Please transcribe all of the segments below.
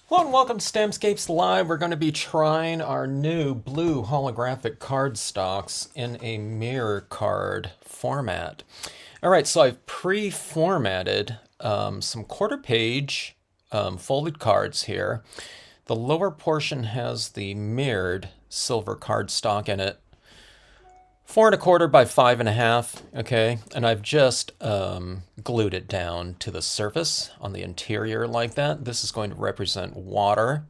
Hello and welcome to Stampscapes Live. We're going to be trying our new blue holographic card stocks in a mirror card format. All right, so I've pre-formatted some quarter page folded cards here. The lower portion has the mirrored silver card stock in it. 4 1/4 by 5 1/2, okay? And I've just glued it down to the surface on the interior like that. This is going to represent water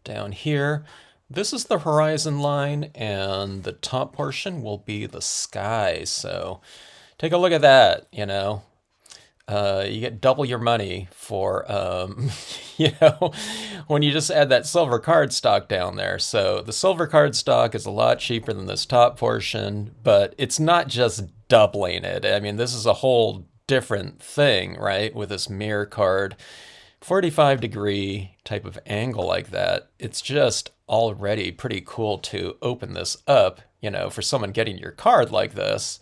down here. This is the horizon line, and the top portion will be the sky. So take a look at that, you know. You get double your money for, you know, when you just add that silver card stock down there. So the silver card stock is a lot cheaper than this top portion, but it's not just doubling it. I mean, this is a whole different thing, right? With this mirror card, 45-degree type of angle like that. It's just already pretty cool to open this up, you know, for someone getting your card like this.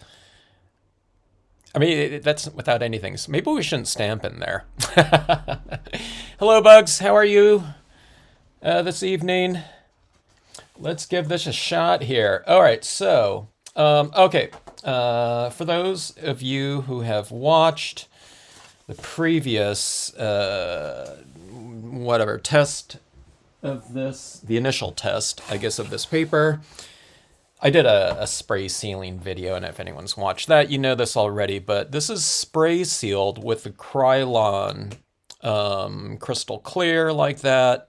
I mean, that's without anything. So maybe we shouldn't stamp in there. Hello, Bugs. How are you this evening? Let's give this a shot here. All right, so, okay. For those of you who have watched the previous, whatever, test of this, the initial test, I guess, of this paper, I did a spray sealing video, and if anyone's watched that, you know this already, but this is spray sealed with the Krylon crystal clear like that.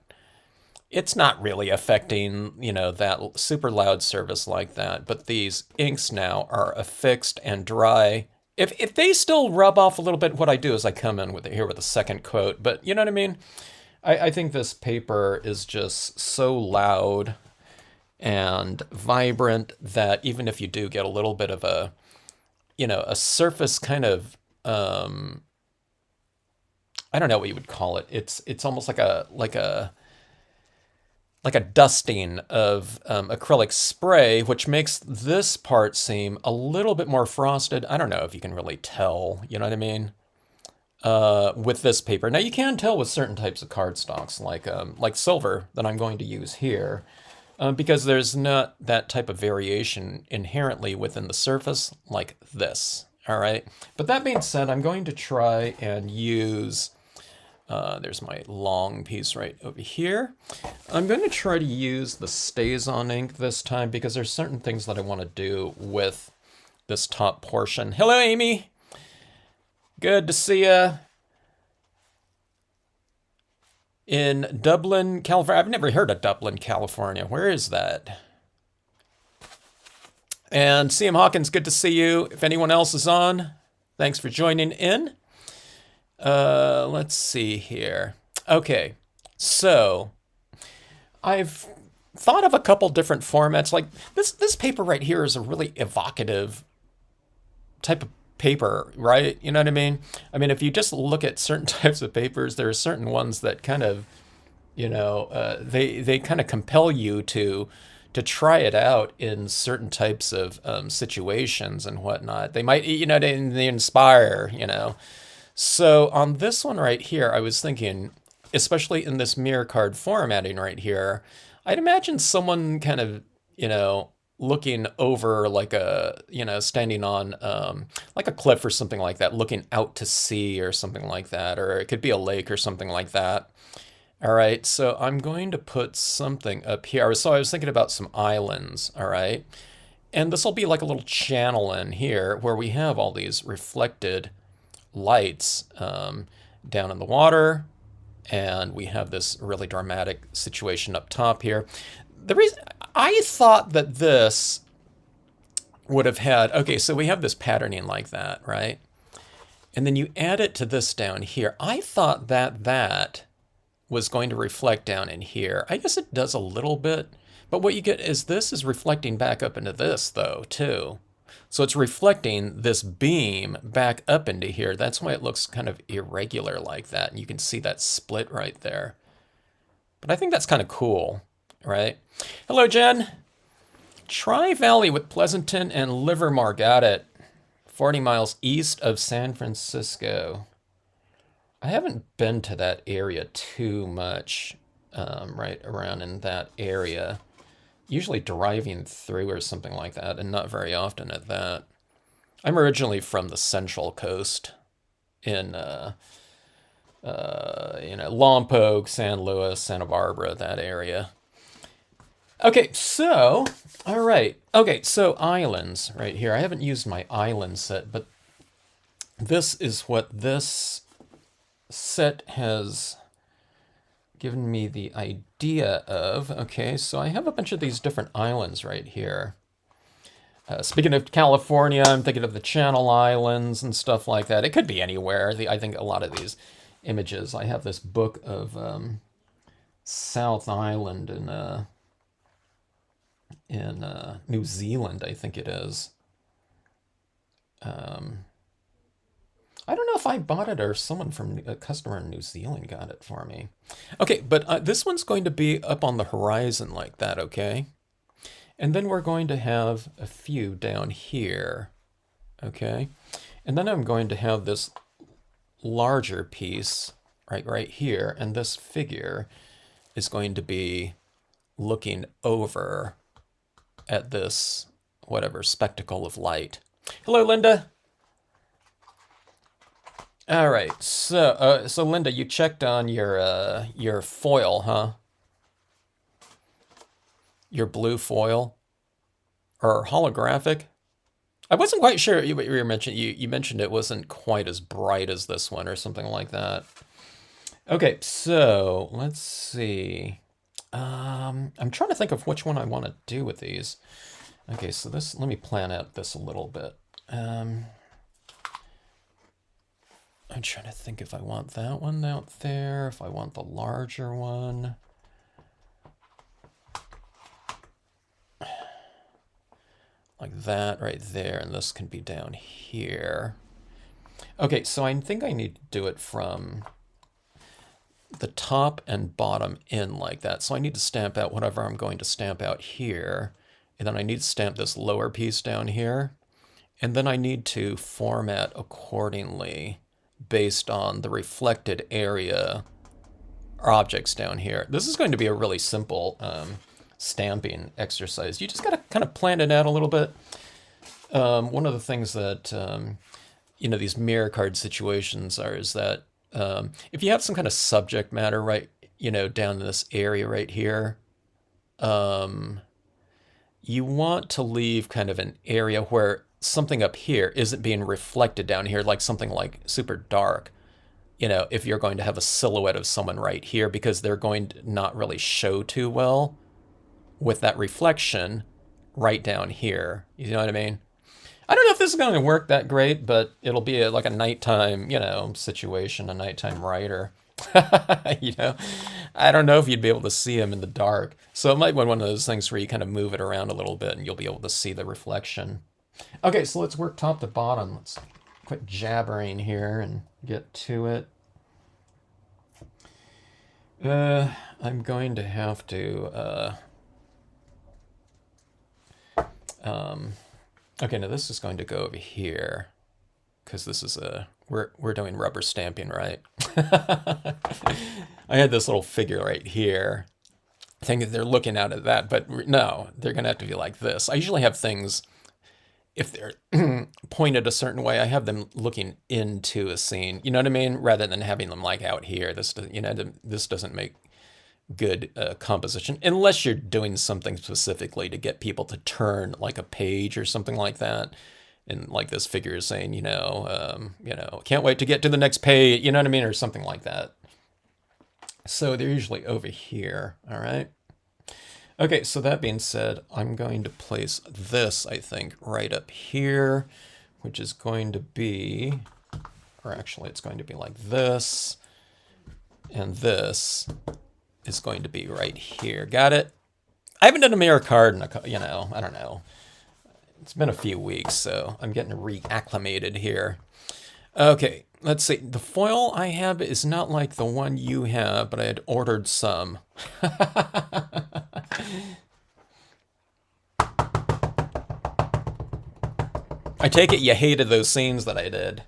It's not really affecting, you know, that super loud surface like that, but these inks now are affixed and dry. If they still rub off a little bit, what I do is I come in with it here with a second coat, but you know what I mean? I think this paper is just so loud and vibrant that even if you do get a little bit of a, you know, a surface kind of, I don't know what you would call it. It's almost like a dusting of acrylic spray, which makes this part seem a little bit more frosted. I don't know if you can really tell, you know what I mean? With this paper. Now you can tell with certain types of cardstocks, like silver that I'm going to use here. Because there's not that type of variation inherently within the surface like this, all right? But that being said, I'm going to try and use, there's my long piece right over here. I'm going to try to use the StazOn ink this time because there's certain things that I want to do with this top portion. Hello, Amy. Good to see you. In Dublin, California. I've never heard of Dublin, California. Where is that? And CM Hawkins, good to see you. If anyone else is on, thanks for joining in. Let's see here. Okay, so I've thought of a couple different formats. Like this paper right here is a really evocative type of paper, right? You know what I mean? I mean, if you just look at certain types of papers, there are certain ones that kind of, you know, they kind of compel you to try it out in certain types of situations and whatnot. They might, you know, they inspire, you know. So on this one right here, I was thinking, especially in this mirror card formatting right here, I'd imagine someone kind of, you know, looking over like a, you know, standing on like a cliff or something like that, looking out to sea or something like that, or it could be a lake or something like that. All right, so I'm going to put something up here. So I was thinking about some islands, all right? And this will be like a little channel in here where we have all these reflected lights down in the water, and we have this really dramatic situation up top here. The reason I thought that this would have had, okay, so we have this patterning like that, right? And then you add it to this down here. I thought that that was going to reflect down in here. I guess it does a little bit, but what you get is this is reflecting back up into this though, too. So it's reflecting this beam back up into here. That's why it looks kind of irregular like that. And you can see that split right there. But I think that's kind of cool, right? Hello, Jen. Tri-Valley with Pleasanton and Livermore. Got it. 40 miles east of San Francisco. I haven't been to that area too much. right around in that area. Usually driving through or something like that, and not very often at that. I'm originally from the Central Coast in, Lompoc, San Luis, Santa Barbara, that area. Okay, so, all right. Okay, so islands right here. I haven't used my island set, but this is what this set has given me the idea of. Okay, so I have a bunch of these different islands right here. Speaking of California, I'm thinking of the Channel Islands and stuff like that. It could be anywhere. I think a lot of these images. I have this book of South Island in New Zealand, I think it is. I don't know if I bought it or someone from a customer in New Zealand got it for me. Okay, but this one's going to be up on the horizon like that, okay? And then we're going to have a few down here, okay? And then I'm going to have this larger piece right here, and this figure is going to be looking over at this, whatever, spectacle of light. Hello, Linda. All right, so Linda, you checked on your foil, huh? Your blue foil or holographic? I wasn't quite sure what you were mentioning. You mentioned it wasn't quite as bright as this one or something like that. Okay, so let's see. I'm trying to think of which one I want to do with these. Okay, so let me plan out this a little bit. I'm trying to think if I want that one out there, if I want the larger one. Like that right there, and this can be down here. Okay, so I think I need to do it from the top and bottom in like that. So I need to stamp out whatever I'm going to stamp out here, and then I need to stamp this lower piece down here, and then I need to format accordingly based on the reflected area objects down here. This is going to be a really simple stamping exercise. You just got to kind of plan it out a little bit. One of the things that, these mirror card situations is that if you have some kind of subject matter right, down in this area right here, you want to leave kind of an area where something up here isn't being reflected down here, like something like super dark. If you're going to have a silhouette of someone right here, because they're going to not really show too well with that reflection right down here. You know what I mean? I don't know if this is going to work that great, but it'll be like a nighttime, situation, a nighttime writer. I don't know if you'd be able to see him in the dark. So it might be one of those things where you kind of move it around a little bit and you'll be able to see the reflection. Okay, so let's work top to bottom. Let's quit jabbering here and get to it. I'm going to have to... okay, now this is going to go over here because this is we're doing rubber stamping, right? I had this little figure right here, thinking they're looking out at that, but no, they're gonna have to be like this. I usually have things, if they're pointed a certain way, I have them looking into a scene. You know what I mean? Rather than having them like out here. This doesn't make good composition unless you're doing something specifically to get people to turn like a page or something like that. And like this figure is saying, can't wait to get to the next page, you know what I mean? Or something like that. So they're usually over here, all right? Okay, so that being said, I'm going to place this, I think, right up here, which is going to be, or actually it's going to be like this, and this is going to be right here. Got it? I haven't done a mirror card in I don't know. It's been a few weeks, so I'm getting reacclimated here. Okay, let's see. The foil I have is not like the one you have, but I had ordered some. I take it you hated those scenes that I did.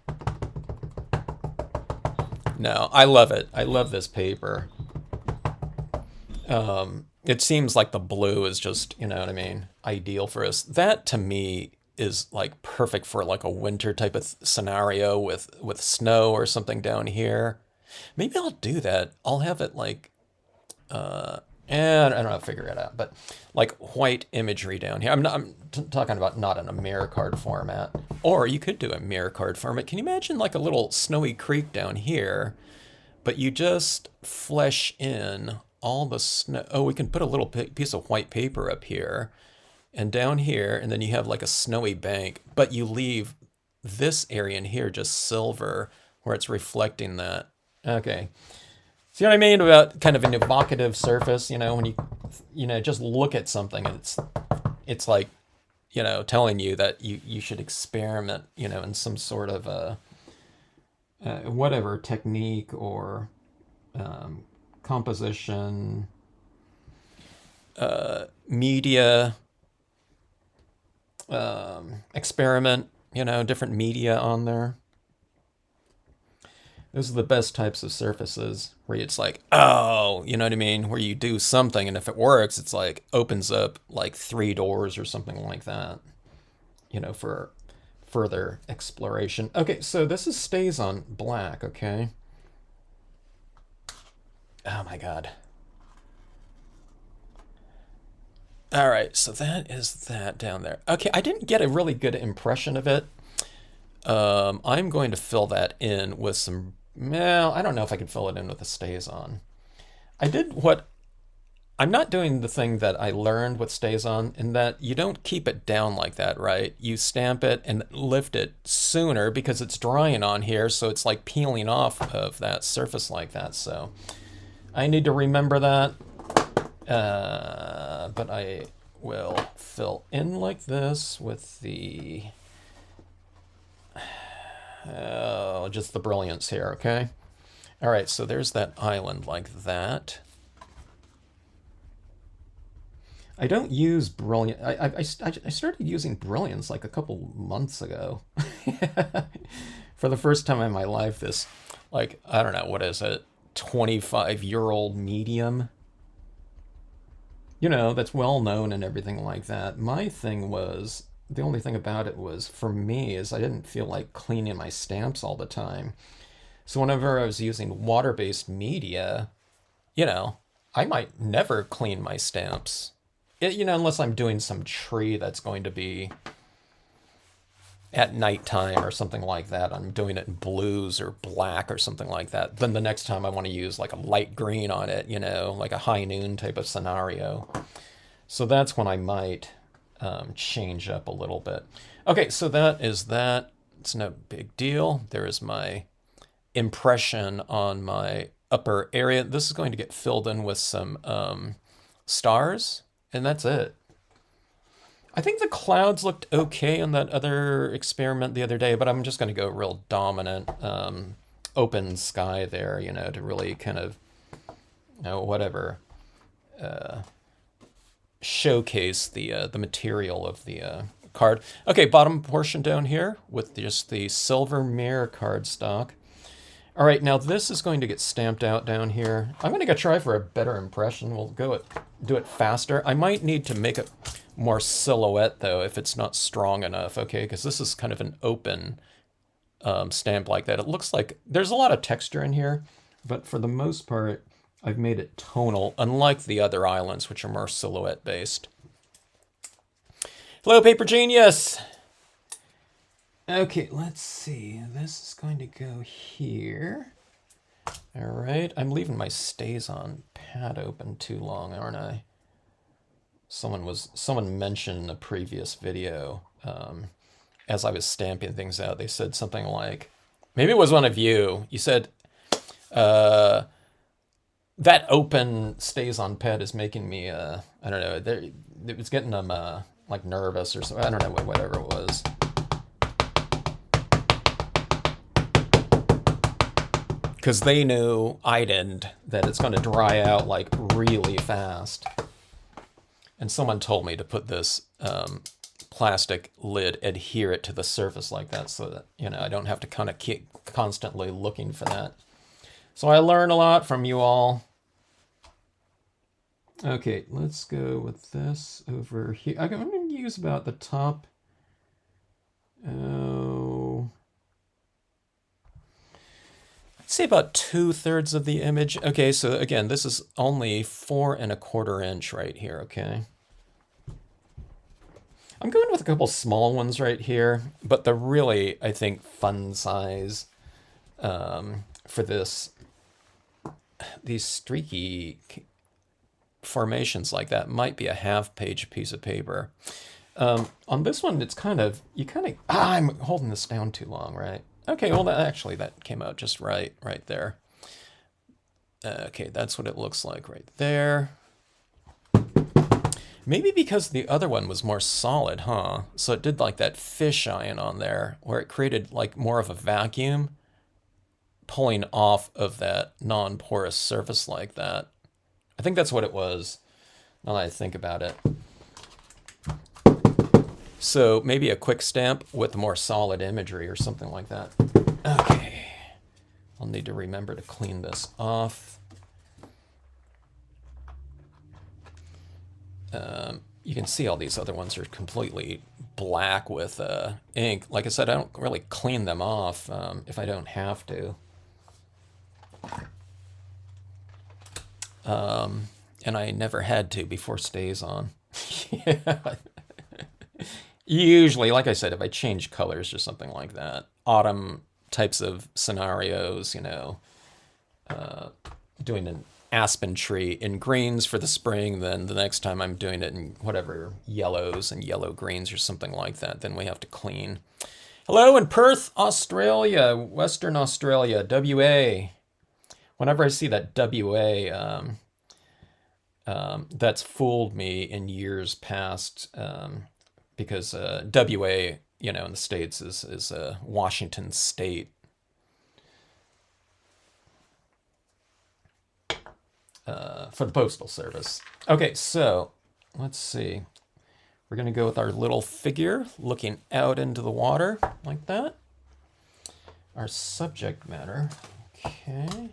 No, I love it. I love this paper. It seems like the blue is just, you know what I mean, ideal for us. That to me is like perfect for like a winter type of scenario with snow or something down here. Maybe I'll do that. I'll have it like and I don't know, figure it out, but like white imagery down here. I'm talking about not in a mirror card format. Or you could do a mirror card format. Can you imagine like a little snowy creek down here, but you just flesh in all the snow. Oh, we can put a little piece of white paper up here and down here, and then you have like a snowy bank, but you leave this area in here just silver where it's reflecting that. Okay. See what I mean about kind of an evocative surface, you know, when you know, just look at something and it's like, you know, telling you that you should experiment, you know, in some sort of whatever technique or composition, media, experiment, you know, different media on there. Those are the best types of surfaces where it's like, oh, you know what I mean? Where you do something and if it works, it's like opens up like 3 doors or something like that, you know, for further exploration. Okay, so this stays on black, okay? Oh my God. All right, so that is that down there. Okay, I didn't get a really good impression of it. I'm going to fill that in with some, well, I don't know if I can fill it in with the stays on. I'm not doing the thing that I learned with stays on in that you don't keep it down like that, right? You stamp it and lift it sooner because it's drying on here, so it's like peeling off of that surface like that. So I need to remember that, but I will fill in like this with the, just the brilliance here, okay? All right, so there's that island like that. I don't use brilliant. I started using brilliance like a couple months ago. For the first time in my life, this, like, I don't know, what is it, 25-year-old medium? You know, that's well known and everything like that. My thing was, the only thing about it was, for me, is I didn't feel like cleaning my stamps all the time. So whenever I was using water-based media, you know, I might never clean my stamps. You know, unless I'm doing some tree that's going to be at nighttime or something like that. I'm doing it in blues or black or something like that. Then the next time I want to use like a light green on it, you know, like a high noon type of scenario. So that's when I might change up a little bit. Okay, so that is that. It's no big deal. There is my impression on my upper area. This is going to get filled in with some stars. And that's it. I think the clouds looked okay on that other experiment the other day, but I'm just going to go real dominant, open sky there, you know, to really kind of, you know, whatever, showcase the material of the card. Okay, bottom portion down here with just the silver mirror cardstock. All right, now this is going to get stamped out down here. I'm going to go try for a better impression. We'll do it faster. I might need to make it more silhouette, though, if it's not strong enough, okay? Because this is kind of an open stamp like that. It looks like there's a lot of texture in here, but for the most part, I've made it tonal, unlike the other islands, which are more silhouette-based. Hello, Paper Genius! Okay, let's see. This is going to go here. All right, I'm leaving my stays on pad open too long, aren't I? Someone mentioned in a previous video, as I was stamping things out, they said something like, maybe it was one of you. You said, that open stays on pad is making me, I don't know, it was getting them like nervous or something. I don't know, whatever it was. Because they knew I didn't, that it's going to dry out like really fast. And someone told me to put this plastic lid, adhere it to the surface like that so that, you know, I don't have to kind of keep constantly looking for that. So I learned a lot from you all. Okay, let's go with this over here. I'm going to use about the top. Oh, I'd say about 2/3 of the image. Okay, so again, this is only 4¼ inch right here. Okay. I'm going with a couple small ones right here, but the really, I think, fun size for these streaky formations like that might be a half-page piece of paper. On this one, it's I'm holding this down too long, right? Okay, well, that came out just right there. Okay, that's what it looks like right there. Maybe because the other one was more solid, huh? So it did like that fisheye on there, where it created like more of a vacuum pulling off of that non-porous surface like that. I think that's what it was, now that I think about it. So maybe a quick stamp with more solid imagery or something like that. Okay. I'll need to remember to clean this off. You can see all these other ones are completely black with ink. Like I said, I don't really clean them off if I don't have to. And I never had to before StazOn. Yeah. Usually, like I said, if I change colors or something like that, autumn types of scenarios, doing an aspen tree in greens for the spring, then the next time I'm doing it in whatever yellows and yellow greens or something like that, then we have to clean. Hello in Perth, Australia, Western Australia, WA. Whenever I see that WA, that's fooled me in years past because WA, in the States is Washington State. For the Postal Service. Okay, so let's see. We're going to go with our little figure looking out into the water like that. Our subject matter. Okay.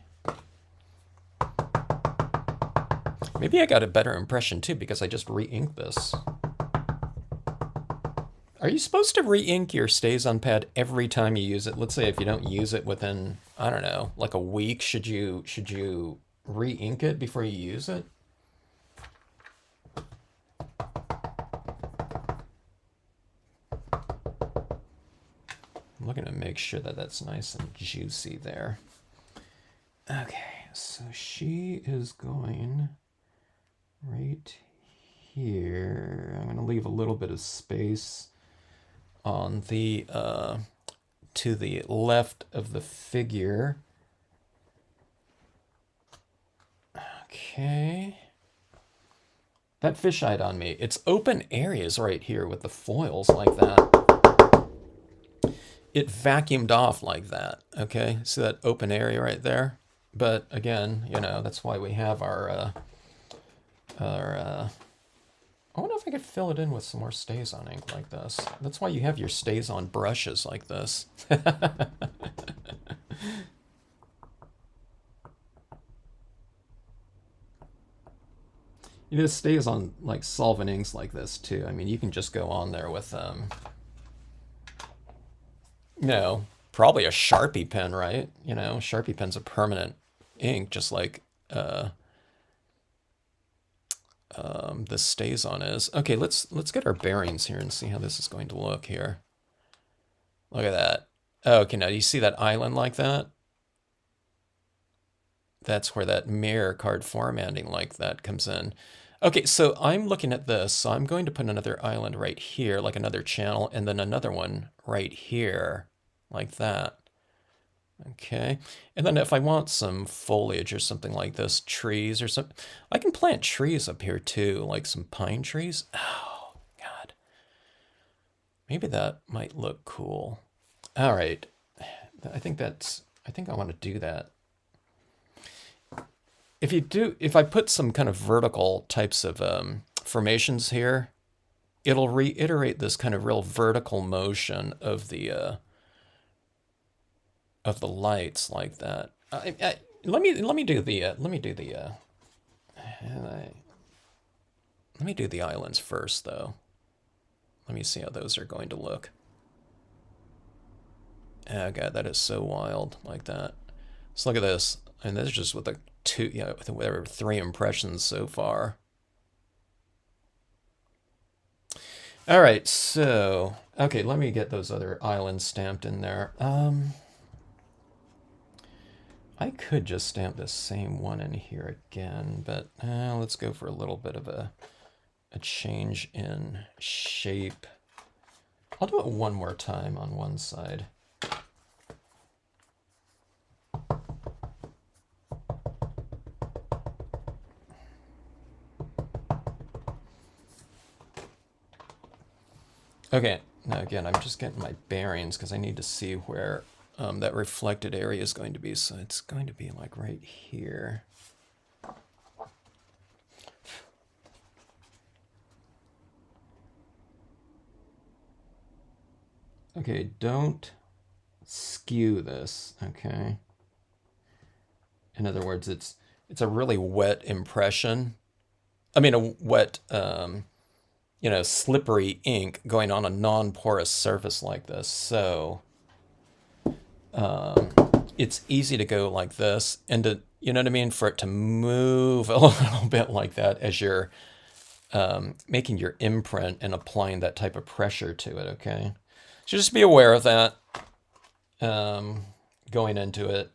Maybe I got a better impression too because I just re-inked this. Are you supposed to re-ink your StazOn pad every time you use it? Let's say if you don't use it within, I don't know, like a week, should you re-ink it before you use it? I'm looking to make sure that that's nice and juicy there. Okay, so she is going right here. I'm going to leave a little bit of space on the to the left of the figure. Okay. That fisheyed on me. It's open areas right here with the foils like that. It vacuumed off like that. Okay, see that open area right there? But again, that's why we have our I wonder if I could fill it in with some more StazOn ink like this. That's why you have your StazOn brushes like this. This StazOn like solvent inks like this too. I mean, you can just go on there with probably a Sharpie pen, right? Sharpie pen's a permanent ink, just like this StazOn is. Okay, let's get our bearings here and see how this is going to look here. Look at that. Oh, okay, now do you see that island like that? That's where that mirror card formatting like that comes in. Okay, so I'm looking at this, so I'm going to put another island right here, like another channel, and then another one right here, like that. Okay, and then if I want some foliage or something like this, trees or something, I can plant trees up here too, like some pine trees. Oh, God. Maybe that might look cool. All right, I think I want to do that. If I put some kind of vertical types of formations here, it'll reiterate this kind of real vertical motion of the lights like that. Let me do the Let me do the islands first, though. Let me see how those are going to look. Oh god, that is so wild like that. So look at this. And this is just with the two, with whatever 3 impressions so far. All right, so okay, let me get those other islands stamped in there. I could just stamp the same one in here again, but let's go for a little bit of a change in shape. I'll do it one more time on one side. Okay, now again, I'm just getting my bearings because I need to see where that reflected area is going to be. So it's going to be like right here. Okay, don't skew this, okay? In other words, it's a really wet impression. I mean, a wet, slippery ink going on a non-porous surface like this. So it's easy to go like this and to, you know what I mean, for it to move a little bit like that as you're making your imprint and applying that type of pressure to it, okay? So just be aware of that going into it.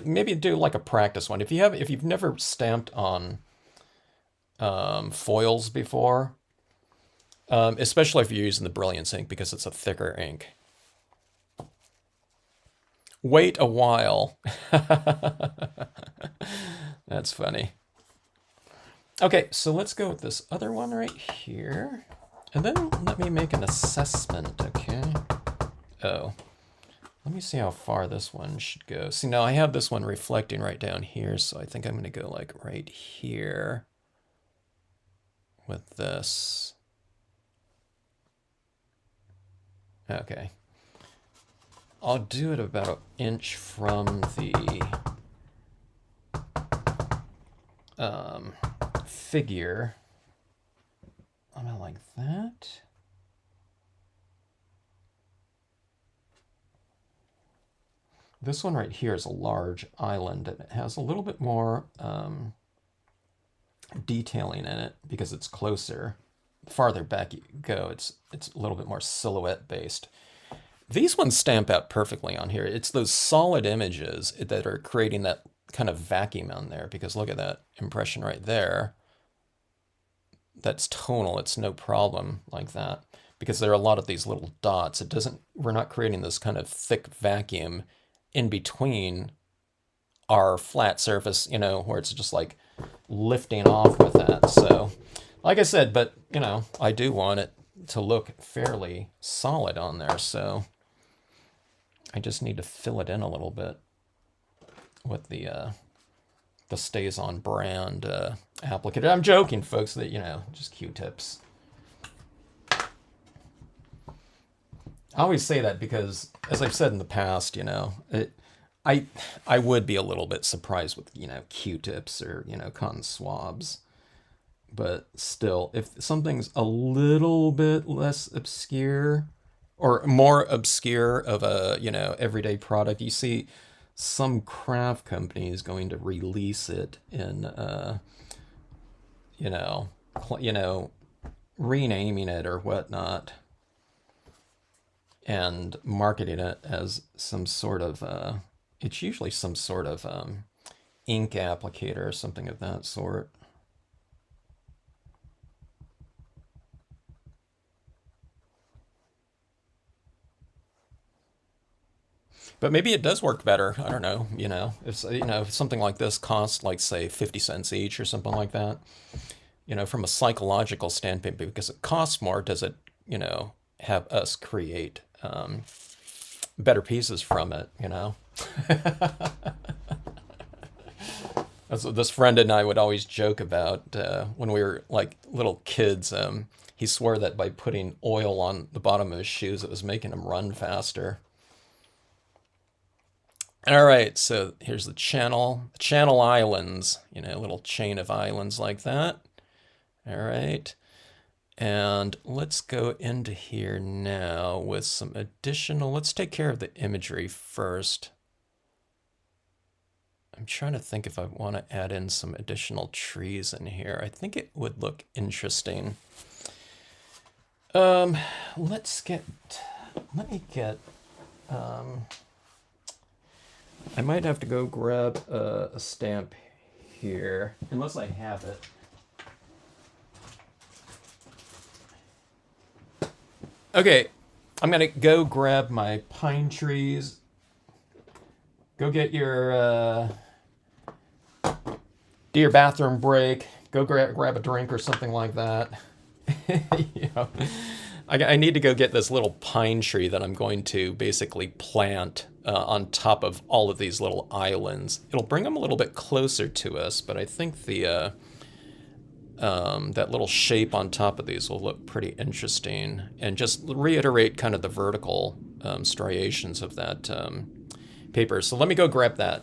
Maybe do like a practice one. If you've never stamped on foils before, especially if you're using the Brilliance ink because it's a thicker ink. Wait a while. That's funny. Okay, so let's go with this other one right here. And then let me make an assessment, okay? Oh, let me see how far this one should go. See, now I have this one reflecting right down here, so I think I'm going to go like right here with this. Okay. I'll do it about an inch from the figure. I'm gonna like that. This one right here is a large island, and it has a little bit more detailing in it because it's closer. The farther back you go, it's a little bit more silhouette based. These ones stamp out perfectly on here. It's those solid images that are creating that kind of vacuum on there, because look at that impression right there. That's tonal. It's no problem like that because there are a lot of these little dots. We're not creating this kind of thick vacuum in between our flat surface, where it's just like lifting off with that. So like I said, but I do want it to look fairly solid on there. So I just need to fill it in a little bit with the Stays on brand applicator. I'm joking, folks, that, just Q-tips. I always say that because, as I've said in the past, I would be a little bit surprised with, Q-tips or, cotton swabs. But still, if something's a little bit less obscure or more obscure of a, everyday product, you see some craft company is going to release it in, renaming it or whatnot and marketing it as some sort of, it's usually some sort of ink applicator or something of that sort. But maybe it does work better. I don't know. If something like this costs like, say, 50 cents each or something like that, from a psychological standpoint, because it costs more, does it, have us create better pieces from it, That's what this friend and I would always joke about when we were like little kids. He swore that by putting oil on the bottom of his shoes, it was making him run faster. All right, so here's the channel islands, a little chain of islands like that. All right. And let's go into here now with some additional, let's take care of the imagery first. I'm trying to think if I want to add in some additional trees in here. I think it would look interesting. Let me get, I might have to go grab a stamp here, unless I have it. Okay, I'm gonna go grab my pine trees. Go get your, do your bathroom break. Go grab a drink or something like that. You know, I need to go get this little pine tree that I'm going to basically plant on top of all of these little islands. It'll bring them a little bit closer to us, but I think the that little shape on top of these will look pretty interesting, and just reiterate kind of the vertical striations of that paper. So let me go grab that.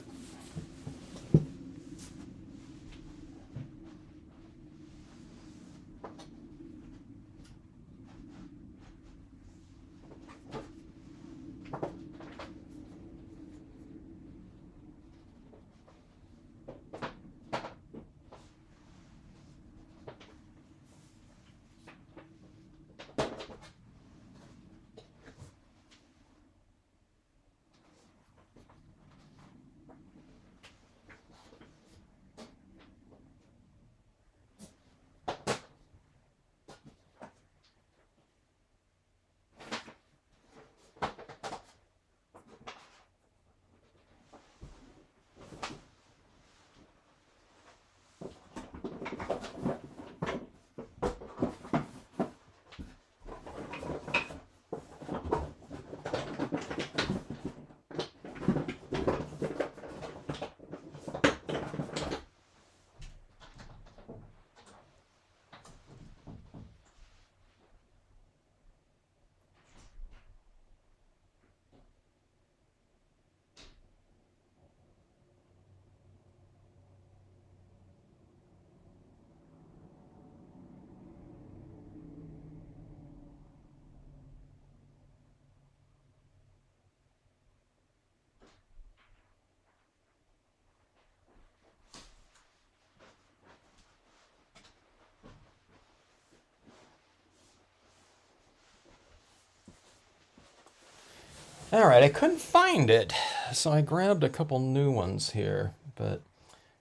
All right, I couldn't find it, so I grabbed a couple new ones here. But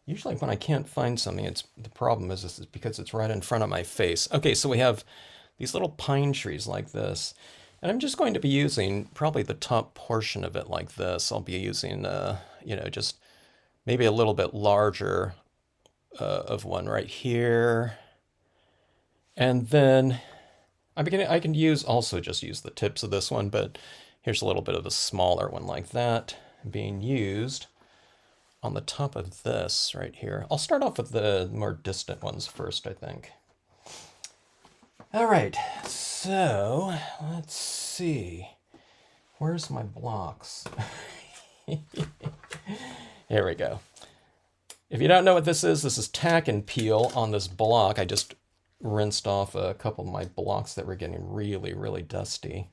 usually when I can't find something, it's the problem is because it's right in front of my face. Okay, so we have these little pine trees like this, and I'm just going to be using probably the top portion of it like this. I'll be using, just maybe a little bit larger of one right here, and then I can just use the tips of this one, but here's a little bit of a smaller one like that being used on the top of this right here. I'll start off with the more distant ones first, I think. All right, so let's see. Where's my blocks? Here we go. If you don't know what this is tack and peel on this block. I just rinsed off a couple of my blocks that were getting really, really dusty.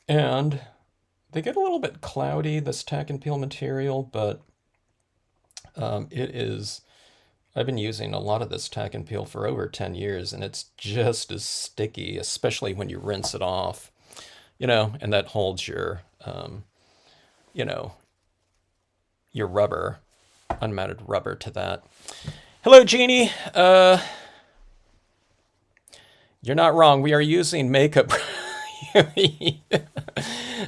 And they get a little bit cloudy, this tack and peel material, but I've been using a lot of this tack and peel for over 10 years, and it's just as sticky, especially when you rinse it off, and that holds your, your rubber, unmounted rubber to that. Hello, Jeannie. You're not wrong. We are using makeup.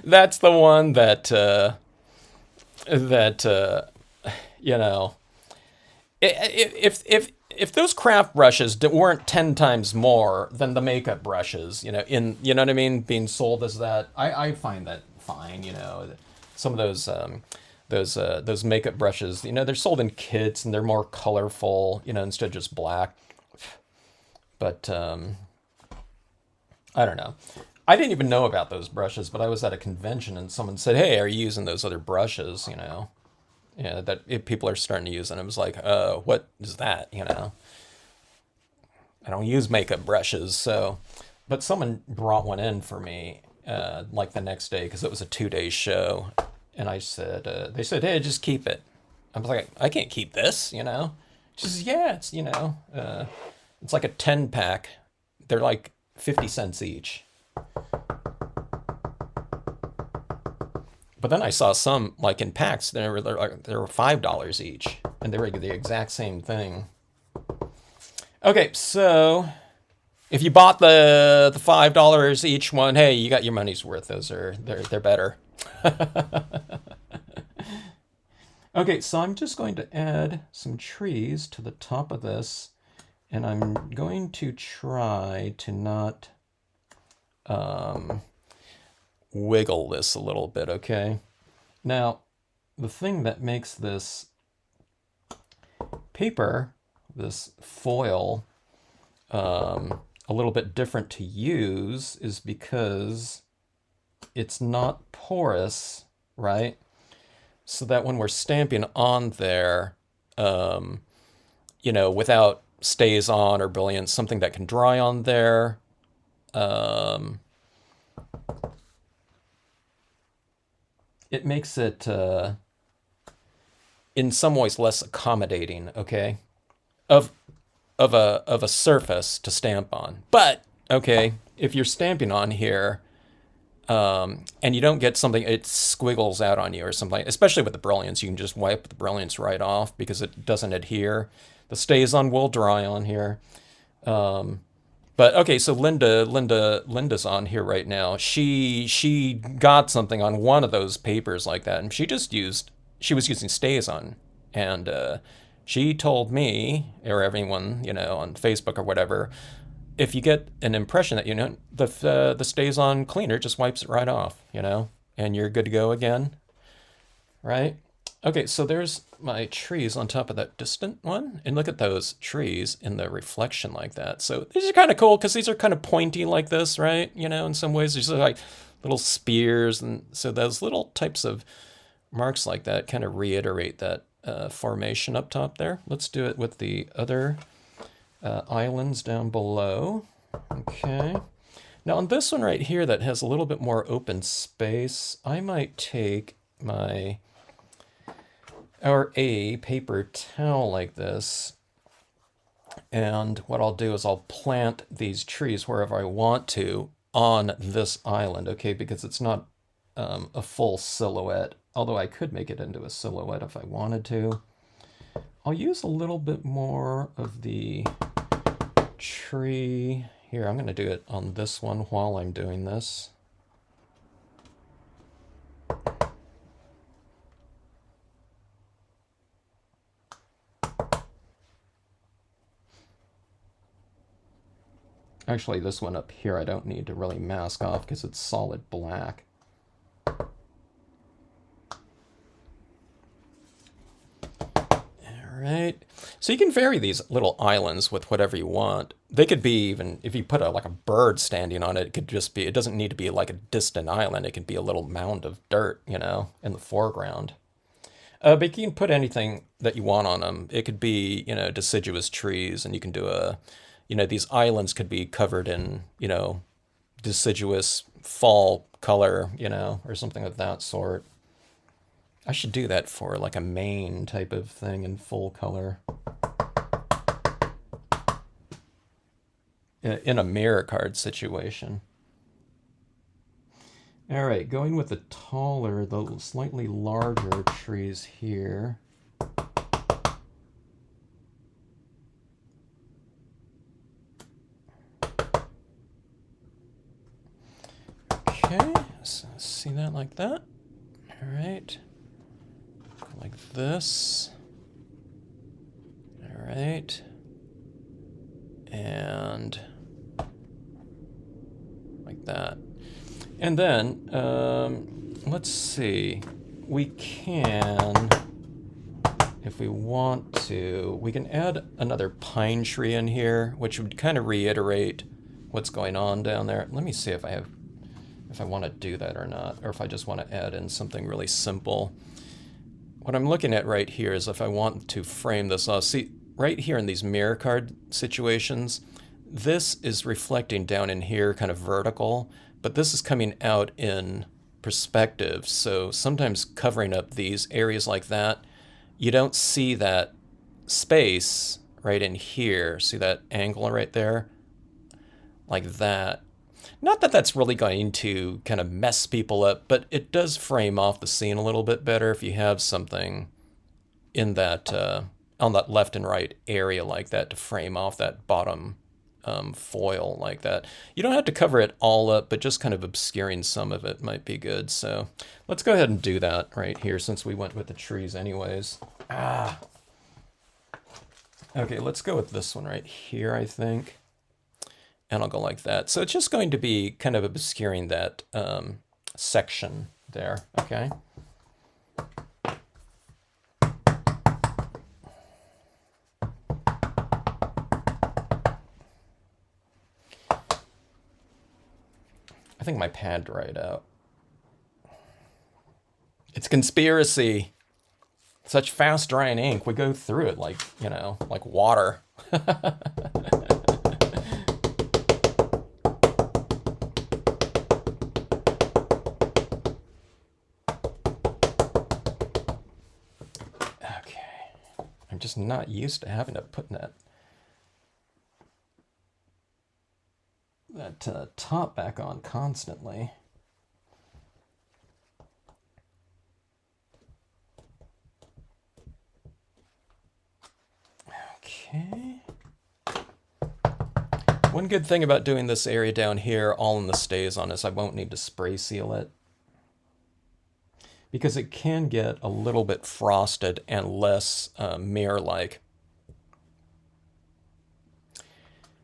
That's the one that if those craft brushes weren't 10 times more than the makeup brushes, you know what I mean, being sold as that, I find that fine. Some of those makeup brushes, they're sold in kits and they're more colorful, instead of just black. But I don't know. I didn't even know about those brushes, but I was at a convention and someone said, "Hey, are you using those other brushes?" That people are starting to use, and I was like, "What is that?" I don't use makeup brushes, so, but someone brought one in for me, like the next day, because it was a 2-day show. And I said, they said, hey, just keep it. I was like, I can't keep this, you know? She says, yeah, it's, you know, it's like a 10 pack. They're like 50 cents each. But then I saw some, like in packs, they were $5 each, and they were the exact same thing. Okay, so if you bought the $5 each one, hey, you got your money's worth. They're better. Okay, so I'm just going to add some trees to the top of this, and I'm going to try to not wiggle this a little bit, okay? Now, the thing that makes this paper, this foil, a little bit different to use is because it's not porous, right? So that when we're stamping on there, you know, without stays on or brilliance, something that can dry on there, it makes it, in some ways, less accommodating, okay, of a surface to stamp on. But, okay, if you're stamping on here, and you don't get something, it squiggles out on you or something, especially with the brilliance, you can just wipe the brilliance right off because it doesn't adhere. The stays on will dry on here. But okay, so Linda's on here right now. She got something on one of those papers like that, and she was using stays on, and she told me, or everyone, you know, on Facebook or whatever, if you get an impression that, you know, the stays on cleaner just wipes it right off, you know, and you're good to go again, right? Okay, so there's my trees on top of that distant one, and look at those trees in the reflection like that. So these are kind of cool because these are kind of pointy like this, right? You know, in some ways, these are like little spears, and so those little types of marks like that kind of reiterate that formation up top there. Let's do it with the other islands down below. Okay. Now on this one right here that has a little bit more open space, I might take my a paper towel like this, and what I'll do is I'll plant these trees wherever I want to on this island, okay, because it's not a full silhouette, although I could make it into a silhouette if I wanted to. I'll use a little bit more of the tree here. I'm going to do it on this one while I'm doing this. Actually, this one up here I don't need to really mask off because it's solid black. Right. So you can vary these little islands with whatever you want. They could be even, if you put like a bird standing on it, it could just be, it doesn't need to be like a distant island. It could be a little mound of dirt, you know, in the foreground. But you can put anything that you want on them. It could be, you know, deciduous trees, and you can do a, you know, these islands could be covered in, you know, deciduous fall color, you know, or something of that sort. I should do that for like a main type of thing in full color. In a mirror card situation. All right, going with the taller, the slightly larger trees here. Okay, so see that like that. All right. Like this. All right. And like that. And then, let's see. We can, if we want to, we can add another pine tree in here, which would kind of reiterate what's going on down there. Let me see if I want to do that or not, or if I just want to add in something really simple. What I'm looking at right here is if I want to frame this off. See, right here in these mirror card situations, this is reflecting down in here kind of vertical, but this is coming out in perspective. So sometimes covering up these areas like that, you don't see that space right in here. See that angle right there? Like that. Not that that's really going to kind of mess people up, but it does frame off the scene a little bit better if you have something in that on that left and right area like that to frame off that bottom foil like that. You don't have to cover it all up, but just kind of obscuring some of it might be good. So let's go ahead and do that right here since we went with the trees anyways. Okay, let's go with this one right here, I think. And I'll go like that. So it's just going to be kind of obscuring that section there, okay? I think my pad dried out. It's conspiracy. Such fast drying ink. We go through it like, you know, like water. I'm just not used to having to put that top back on constantly. Okay. One good thing about doing this area down here all in the stays on is I won't need to spray seal it, because it can get a little bit frosted and less mirror-like.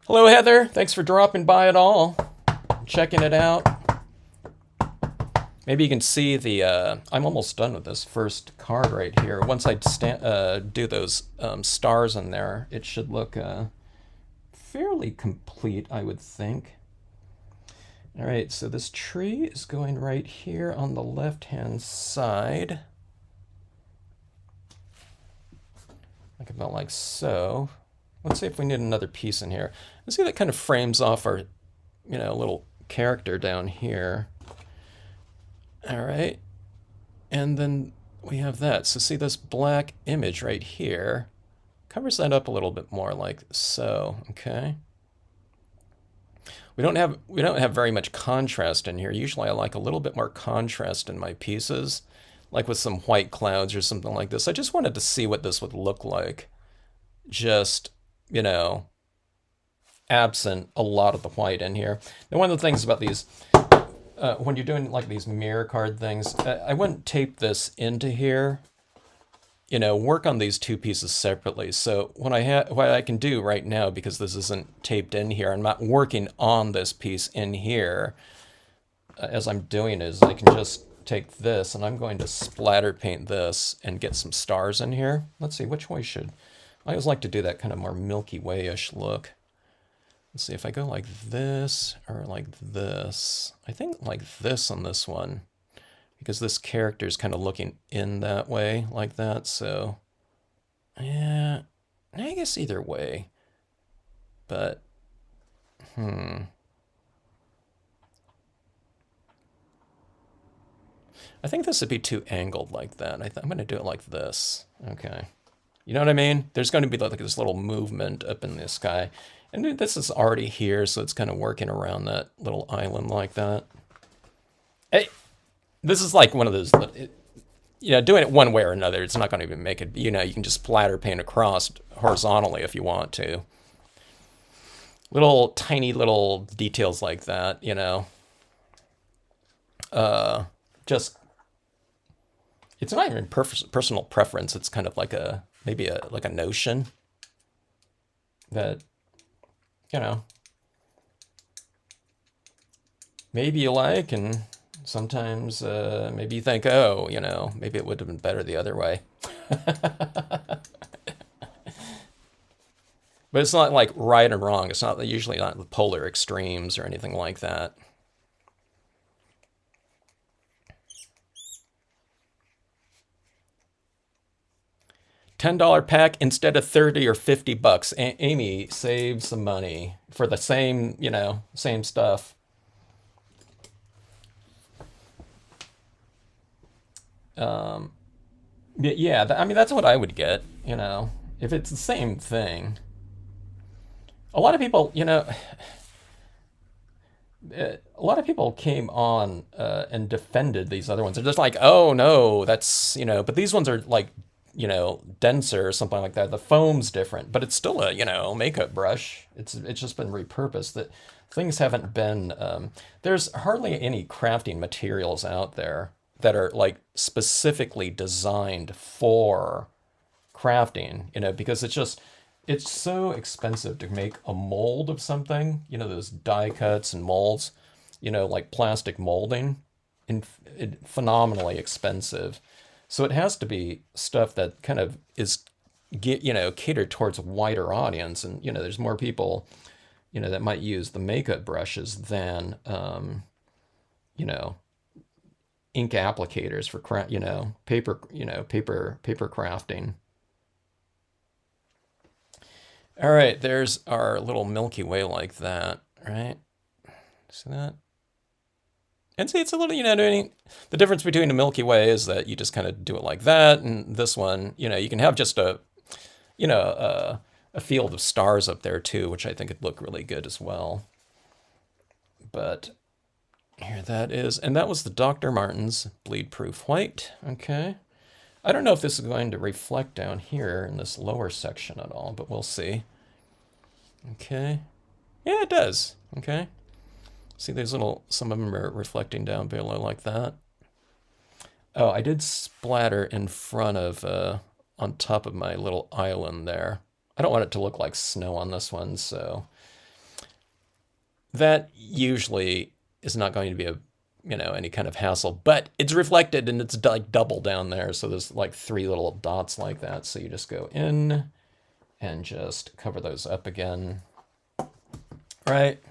Hello, Heather. Thanks for dropping by at all. Checking it out. Maybe you can see the... I'm almost done with this first card right here. Once I do those stars in there, it should look fairly complete, I would think. All right, so this tree is going right here on the left-hand side. Like about like so. Let's see if we need another piece in here. Let's see, that kind of frames off our, you know, little character down here. All right, and then we have that. So see this black image right here covers that up a little bit more like so, okay? We don't have very much contrast in here. Usually I like a little bit more contrast in my pieces, like with some white clouds or something like this. I just wanted to see what this would look like, just, you know, absent a lot of the white in here. Now, one of the things about these, when you're doing like these mirror card things, I wouldn't tape this into here. You know, work on these two pieces separately. So what I can do right now, because this isn't taped in here, I'm not working on this piece in here. As I'm doing is I can just take this and I'm going to splatter paint this and get some stars in here. Let's see, which way should... I always like to do that kind of more Milky Way-ish look. Let's see if I go like this or like this. I think like this on this one, because this character is kind of looking in that way, like that, so... Yeah, I guess either way. But, I think this would be too angled like that. I'm going to do it like this. Okay. You know what I mean? There's going to be like this little movement up in the sky. And this is already here, so it's kind of working around that little island like that. Hey! This is like one of those, you know, doing it one way or another, it's not going to even make it, you know, you can just splatter paint across horizontally if you want to. Little tiny little details like that, you know. Just, it's not even personal preference, it's kind of like a, maybe like a notion that, you know, maybe you like, and sometimes maybe you think, oh, you know, maybe it would have been better the other way. But it's not like right or wrong. It's not usually not the polar extremes or anything like that. $10 pack instead of 30 or 50 bucks. Amy, save some money for the same, same stuff. Yeah, I mean, that's what I would get, if it's the same thing. A lot of people, a lot of people came on and defended these other ones. They're just like, oh no, that's, but these ones are like, denser or something like that. The foam's different, but it's still a, makeup brush. It's just been repurposed. That things haven't been, there's hardly any crafting materials out there that are like specifically designed for crafting, because it's so expensive to make a mold of something, those die cuts and molds, like plastic molding, phenomenally expensive. So it has to be stuff that kind of is, catered towards a wider audience. And, there's more people, that might use the makeup brushes than, ink applicators for paper, paper crafting. All right, there's our little Milky Way like that, right? See that? And see, it's a little, the difference between the Milky Way is that you just kind of do it like that, and this one, you can have just a field of stars up there too, which I think would look really good as well. But here that is, and that was the Dr. Martens Bleed Proof White, okay? I don't know if this is going to reflect down here in this lower section at all, but we'll see. Okay. Yeah, it does. Okay. See these some of them are reflecting down below like that. Oh, I did splatter in front of, on top of my little island there. I don't want it to look like snow on this one, so that usually is not going to be any kind of hassle, but it's reflected and it's like double down there. So there's like 3 little dots like that. So you just go in and just cover those up again. Right.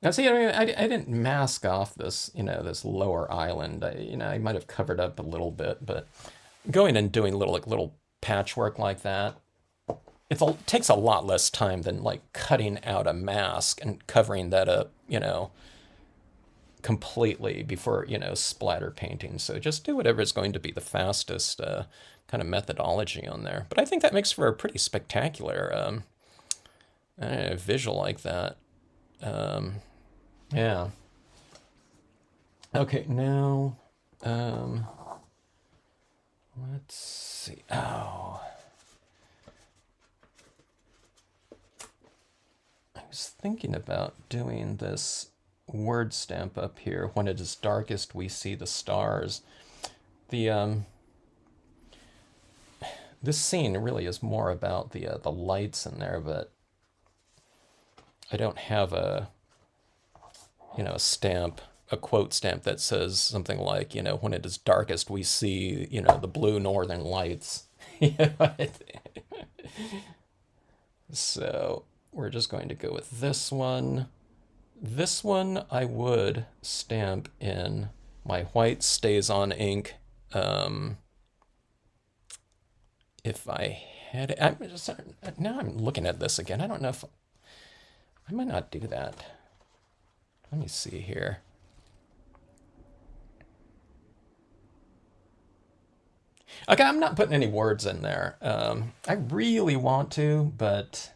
Now see, I mean, I didn't mask off this, this lower island. I might have covered up a little bit, but going and doing little patchwork like that, it takes a lot less time than like cutting out a mask and covering that up, completely before, splatter painting. So just do whatever is going to be the fastest kind of methodology on there. But I think that makes for a pretty spectacular visual like that. Yeah. Okay, now, let's see. Oh. I was thinking about doing this word stamp up here. When it is darkest, we see the stars. This scene really is more about the lights in there, but I don't have a a quote stamp that says something like, when it is darkest, we see, the blue northern lights. So we're just going to go with this one. This one I would stamp in my white stays on ink. If I had it, now I'm looking at this again. I don't know if I might not do that. Let me see here. Okay, I'm not putting any words in there. I really want to, but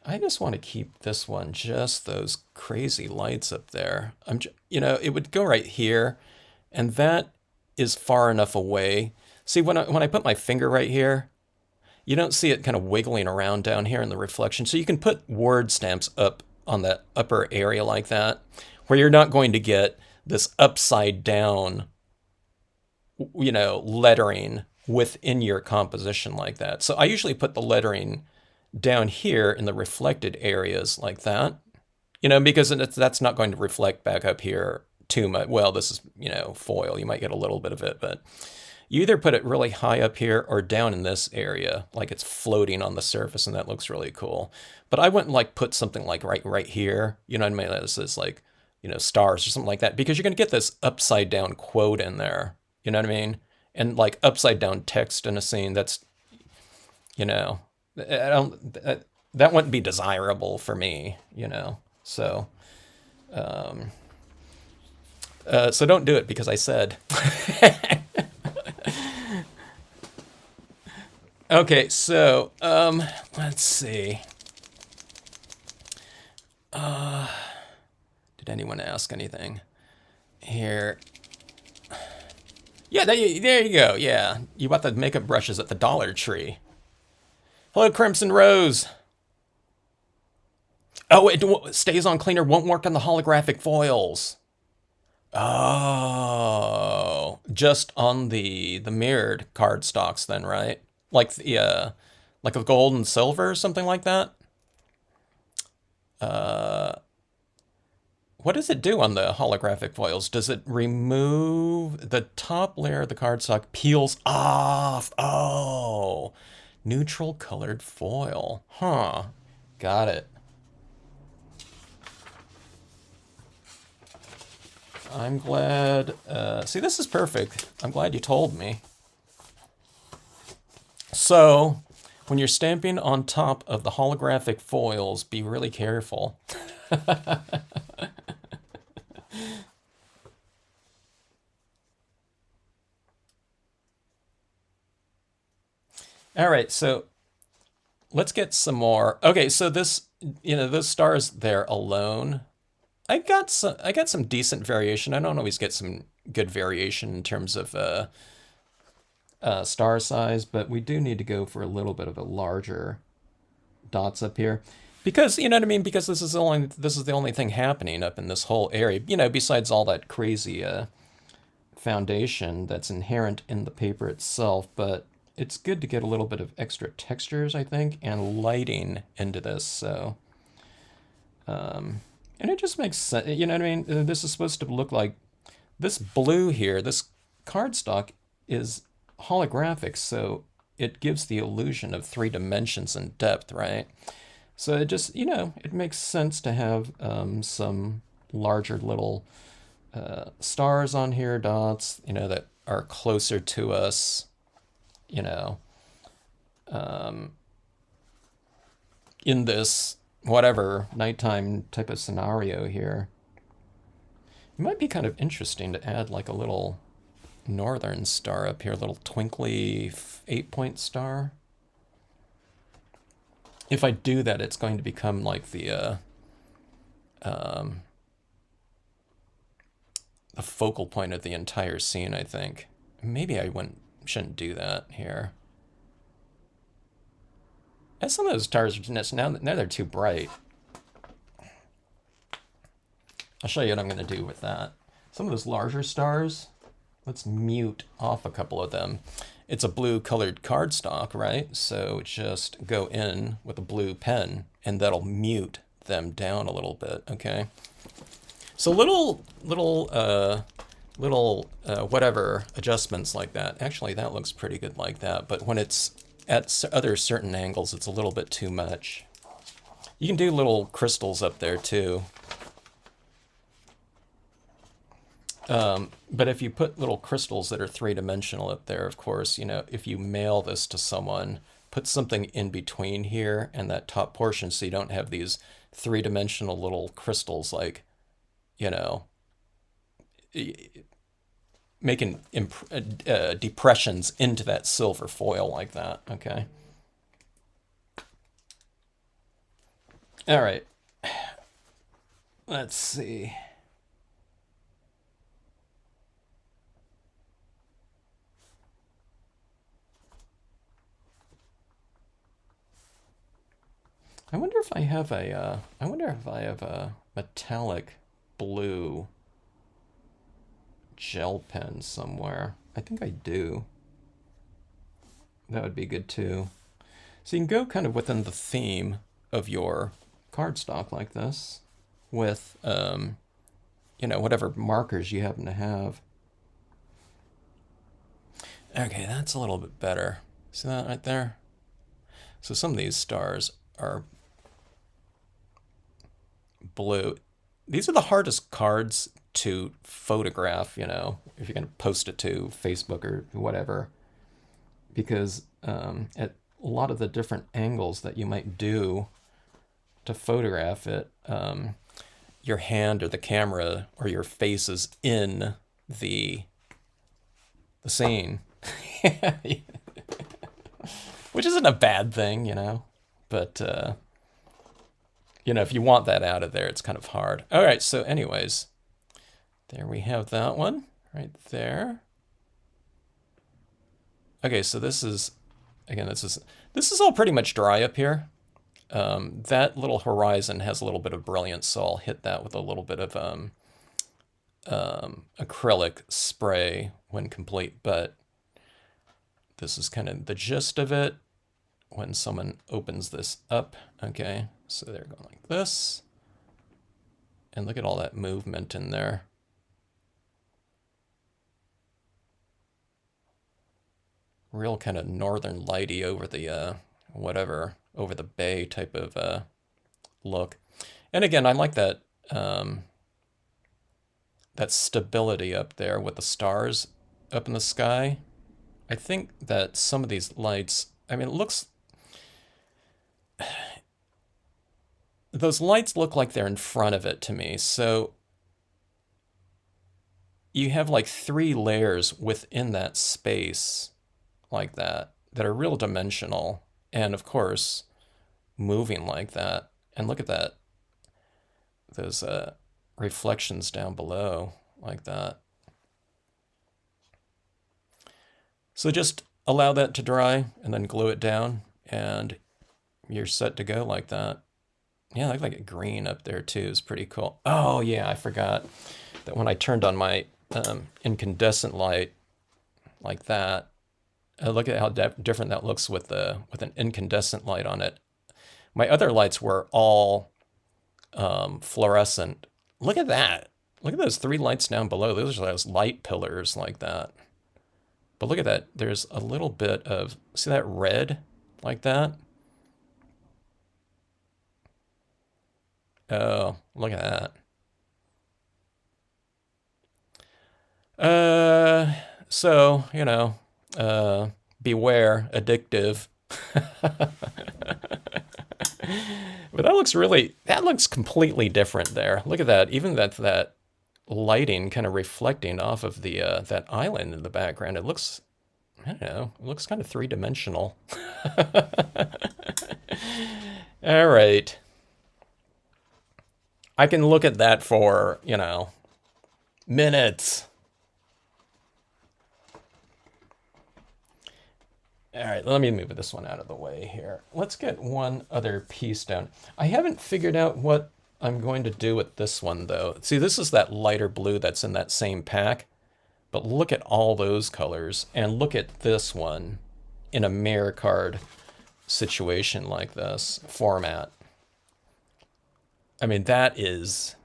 I just want to keep this one, just those crazy lights up there. It would go right here, and that is far enough away. See, when I put my finger right here, you don't see it kind of wiggling around down here in the reflection. So you can put word stamps up on that upper area like that, where you're not going to get this upside down, lettering within your composition like that. So I usually put the lettering down here in the reflected areas like that, because that's not going to reflect back up here too much. Well, this is, foil. You might get a little bit of it, but you either put it really high up here or down in this area, like it's floating on the surface, and that looks really cool. But I wouldn't like put something like right here, what I mean? This is like stars or something like that, because you're going to get this upside down quote in there. You know what I mean? And like upside down text in a scene that's, I don't, that wouldn't be desirable for me, So, so don't do it because I said. Okay, so let's see. Did anyone ask anything here? Yeah, there you go. Yeah, you bought the makeup brushes at the Dollar Tree. Hello, Crimson Rose. Oh, it stays on cleaner, won't work on the holographic foils. Oh, just on the mirrored card stocks then, right? Like like a gold and silver or something like that. What does it do on the holographic foils? Does it remove the top layer of the cardstock peels off? Oh, neutral colored foil. Huh. Got it. I'm glad. See, this is perfect. I'm glad you told me. So, when you're stamping on top of the holographic foils, be really careful. All right, so let's get some more. Okay, so this, those stars there alone, I got some decent variation. I don't always get some good variation in terms of star size, but we do need to go for a little bit of a larger dots up here, because you know what I mean. Because this is the only thing happening up in this whole area. Besides all that crazy foundation that's inherent in the paper itself, but it's good to get a little bit of extra textures, I think, and lighting into this. So, and it just makes sense. You know what I mean? This is supposed to look like this blue here. This cardstock is holographic, so it gives the illusion of 3 dimensions and depth, right? So it just, it makes sense to have some larger little stars on here, dots, that are closer to us, in this whatever nighttime type of scenario here. It might be kind of interesting to add like a little northern star up here, a little twinkly 8-point star. If I do that, it's going to become like the focal point of the entire scene, I think. Maybe I shouldn't do that here. And some of those stars now they're too bright. I'll show you what I'm going to do with that. Some of those larger stars, let's mute off a couple of them. It's a blue colored cardstock, right? So just go in with a blue pen and that'll mute them down a little bit, okay? So little whatever adjustments like that. Actually, that looks pretty good like that. But when it's at other certain angles, it's a little bit too much. You can do little crystals up there too. But if you put little crystals that are 3-dimensional up there, of course, if you mail this to someone, put something in between here and that top portion so you don't have these 3-dimensional little crystals like, making depressions into that silver foil like that, okay? All right. Let's see. I wonder if I have a metallic blue gel pen somewhere. I think I do. That would be good too. So you can go kind of within the theme of your cardstock like this with, whatever markers you happen to have. Okay, that's a little bit better. See that right there? So some of these stars are blue. these are the hardest cards to photograph, you know, if you're going to post it to Facebook or whatever, because at a lot of the different angles that you might do to photograph it, your hand or the camera or your face is in the scene, which isn't a bad thing, you know, but you know, if you want that out of there, it's kind of hard. All right, so anyways, there we have that one right there. Okay, so this is, again, this is all pretty much dry up here. That little horizon has a little bit of brilliance, so I'll hit that with a little bit of acrylic spray when complete, but this is kind of the gist of it when someone opens this up. Okay, so they're going like this, and look at all that movement in there. Real kind of northern lighty over the whatever, over the bay type of look. And again, I like that that stability up there with the stars up in the sky. I think that some of these lights, I mean, it looks, those lights look like they're in front of it to me. So you have like 3 layers within that space like that are real dimensional, and of course moving like that. And look at that, those reflections down below like that. So just allow that to dry and then glue it down, and you're set to go like that. Yeah, I like a green up there too is pretty cool. Oh yeah, I forgot that when I turned on my incandescent light like that, look at how different that looks with an incandescent light on it. My other lights were all fluorescent. Look at that. Look at those 3 lights down below. Those are those light pillars like that. But look at that. There's a little bit of, see that red like that? Oh, look at that. So, you know, beware, addictive. But that looks completely different there. Look at that. Even that lighting kind of reflecting off of the that island in the background. It looks, I don't know, it looks kind of 3-dimensional. All right. I can look at that for, you know, minutes. All right, let me move this one out of the way here. Let's get one other piece down. I haven't figured out what I'm going to do with this one, though. See, this is that lighter blue that's in that same pack. But look at all those colors, and look at this one in a mirror card situation like this format. I mean, that's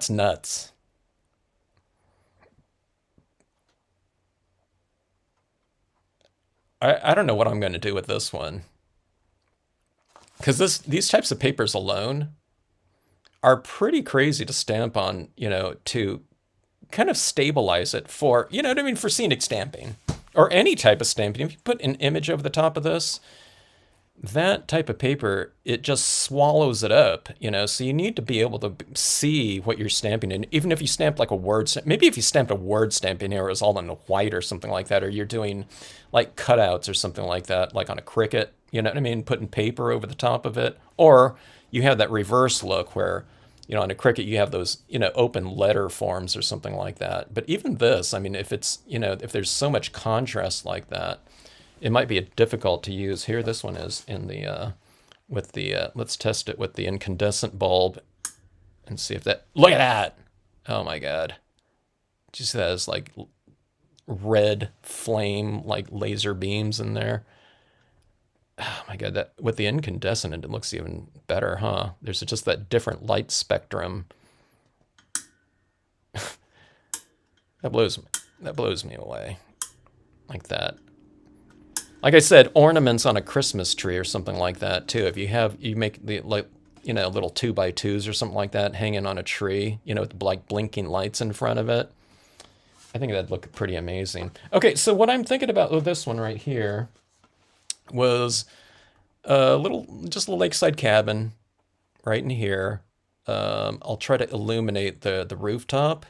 nuts. I don't know what I'm going to do with this one, because these types of papers alone are pretty crazy to stamp on, you know, to kind of stabilize it for, you know what I mean, for scenic stamping or any type of stamping. If you put an image over the top of this, that type of paper, it just swallows it up, you know, so you need to be able to see what you're stamping. And even if you stamp like a word, maybe if you stamped a word stamp in here, it was all in white or something like that, or you're doing like cutouts or something like that, like on a Cricut, you know what I mean, putting paper over the top of it. Or you have that reverse look where, you know, on a Cricut you have those, you know, open letter forms or something like that. But even this, I mean, if it's, you know, if there's so much contrast like that, it might be difficult to use. Here, this one is in the, with the, let's test it with the incandescent bulb and see if that, look at that. Oh my God. Just has like red flame, like laser beams in there. Oh my God, that with the incandescent, it looks even better, huh? There's just that different light spectrum. That blows me away. Like that. Like I said, ornaments on a Christmas tree or something like that too. If you make the, like, you know, little 2x2s or something like that hanging on a tree, you know, with like blinking lights in front of it. I think that'd look pretty amazing. Okay, so what I'm thinking about with this one right here was just a little lakeside cabin right in here. I'll try to illuminate the rooftop,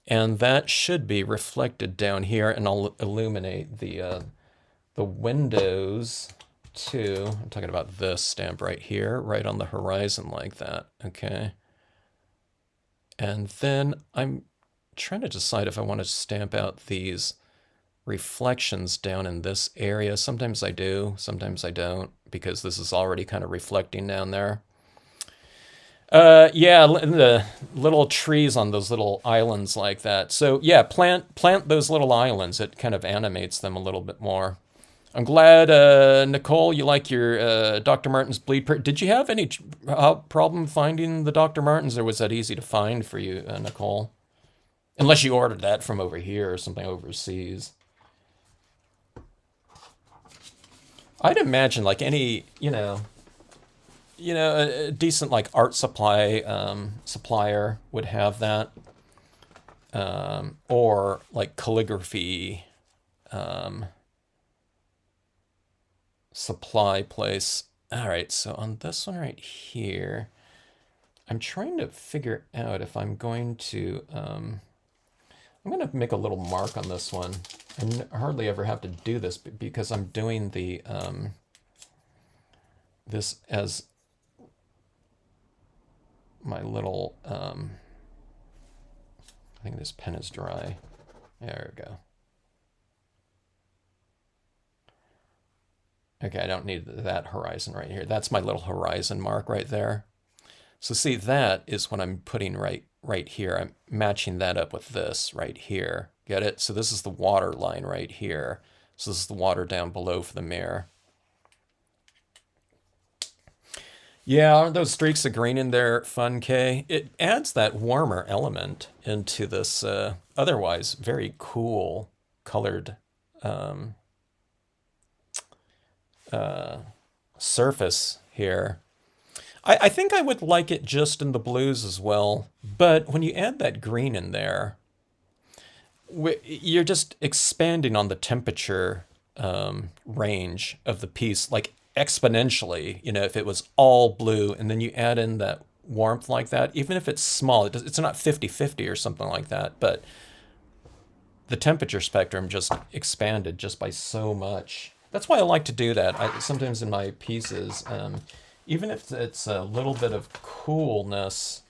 and that should be reflected down here, and I'll illuminate the windows too. I'm talking about this stamp right here, right on the horizon like that. Okay. And then I'm trying to decide if I want to stamp out these reflections down in this area. Sometimes I do, sometimes I don't, because this is already kind of reflecting down there. Yeah, the little trees on those little islands like that. So yeah, plant those little islands. It kind of animates them a little bit more. I'm glad, Nicole, you like your Dr. Martin's bleed. Did you have any problem finding the Dr. Martens, or was that easy to find for you, Nicole? Unless you ordered that from over here or something overseas. I'd imagine like any, a decent like art supply supplier would have that, or like calligraphy supply place. All right, so on this one right here, I'm trying to figure out if I'm going to make a little mark on this one. I hardly ever have to do this because I'm doing the this as my little I think this pen is dry. There we go. Okay, I don't need that horizon right here. That's my little horizon mark right there. So see, that is what I'm putting right here. I'm matching that up with this right here. Get it? So this is the water line right here. So this is the water down below for the mirror. Yeah, aren't those streaks of green in there fun, Kay? It adds that warmer element into this otherwise very cool colored surface here. I think I would like it just in the blues as well, but when you add that green in there, you're just expanding on the temperature range of the piece, like exponentially. You know, if it was all blue and then you add in that warmth like that, even if it's small, it's not 50-50 or something like that, but the temperature spectrum just expanded just by so much. That's why I like to do that. Sometimes in my pieces, even if it's a little bit of coolness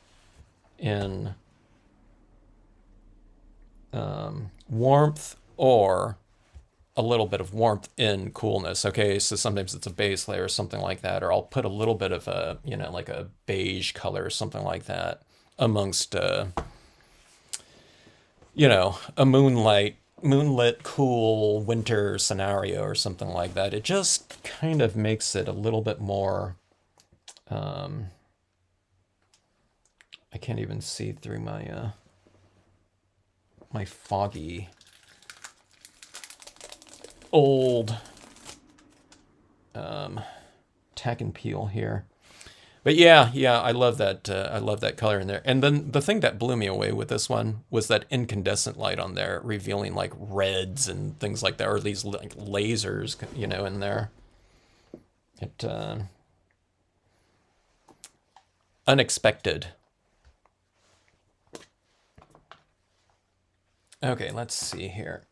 in warmth or a little bit of warmth in coolness. Okay, so sometimes it's a base layer or something like that, or I'll put a little bit of a, like a beige color or something like that amongst, a moonlit cool winter scenario or something like that. It just kind of makes it a little bit more, I can't even see through my my foggy old tack and peel here. But yeah, I love that. I love that color in there. And then the thing that blew me away with this one was that incandescent light on there, revealing like reds and things like that, or these like lasers, in there. It unexpected. Okay, let's see here.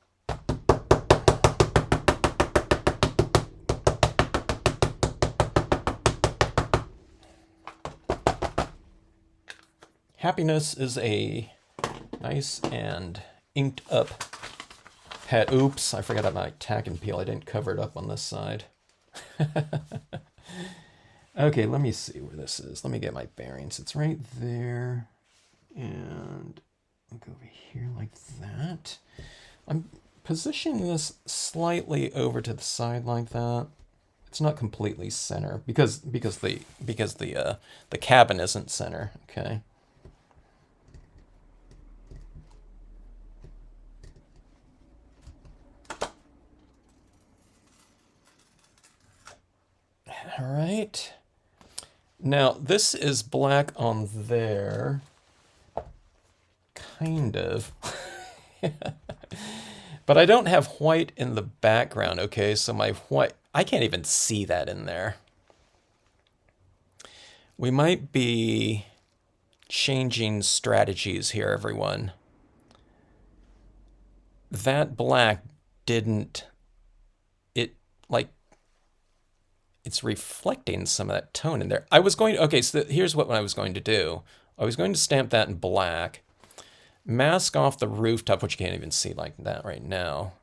Happiness is a nice and inked up pet. Oops, I forgot about my tack and peel. I didn't cover it up on this side. Okay, let me see where this is. Let me get my bearings. It's right there. And I'll go over here like that. I'm positioning this slightly over to the side like that. It's not completely center because the cabin isn't center. Okay. All right. Now, this is black on there, kind of. But I don't have white in the background, okay? So my white, I can't even see that in there. We might be changing strategies here, everyone. That black didn't, it like, it's reflecting some of that tone in there. I was going, okay, so here's what I was going to do. I was going to stamp that in black, mask off the rooftop, which you can't even see like that right now.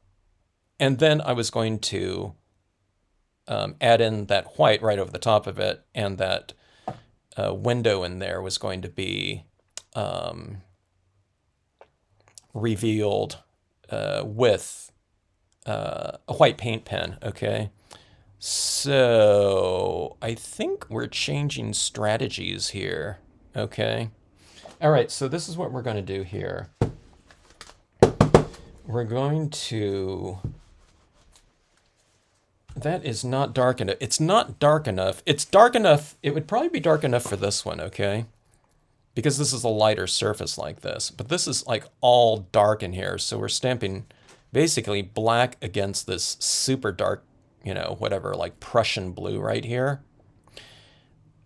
And then I was going to add in that white right over the top of it, and that window in there was going to be revealed with a white paint pen, okay? So I think we're changing strategies here, okay? All right, so this is what we're going to do here. We're going to... That is not dark enough. It's not dark enough. It's dark enough. It would probably be dark enough for this one, okay? Because this is a lighter surface like this. But this is like all dark in here. So we're stamping basically black against this super dark, you know, whatever, like Prussian blue right here.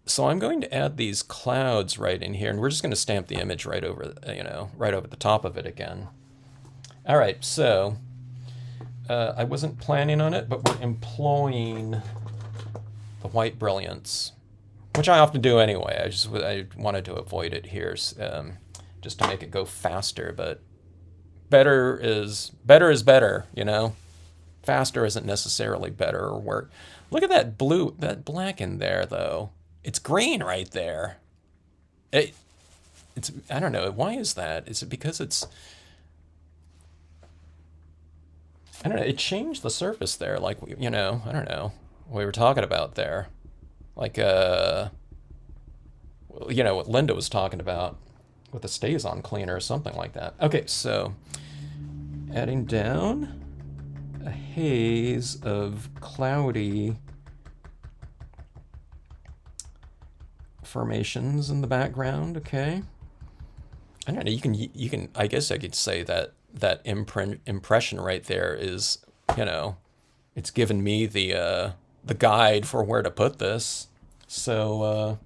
So I'm going to add these clouds right in here. And we're just going to stamp the image right over, you know, right over the top of it again. All right, so... I wasn't planning on it, but we're employing the white brilliance, which I often do anyway. I wanted to avoid it here, just to make it go faster. But better is better, you know. Faster isn't necessarily better or work. Look at that blue, that black in there, though. It's green right there. It's I don't know. Why is that? Is it because it's... I don't know, it changed the surface there, like, you know, I don't know, what we were talking about there. Like, you know, what Linda was talking about with the Stays-On cleaner or something like that. Okay, so, adding down a haze of cloudy formations in the background, okay. I don't know, you can, I guess I could say that impression right there is, you know, it's given me the guide for where to put this. So,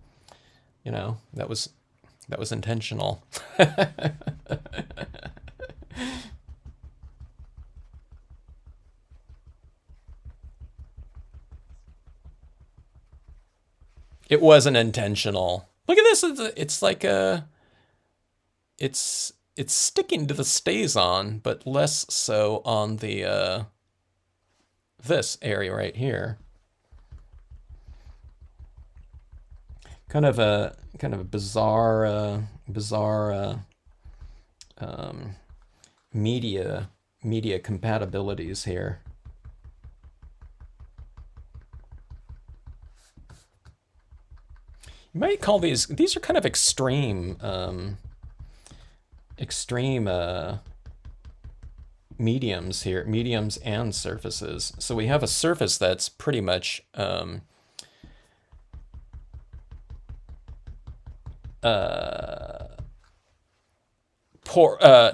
you know, that was intentional. It wasn't intentional. Look at this. It's like it's sticking to the Stays-On, but less so on the this area right here. Kind of a bizarre media compatibilities here. You might call these are kind of extreme mediums here, mediums and surfaces. So we have a surface that's pretty much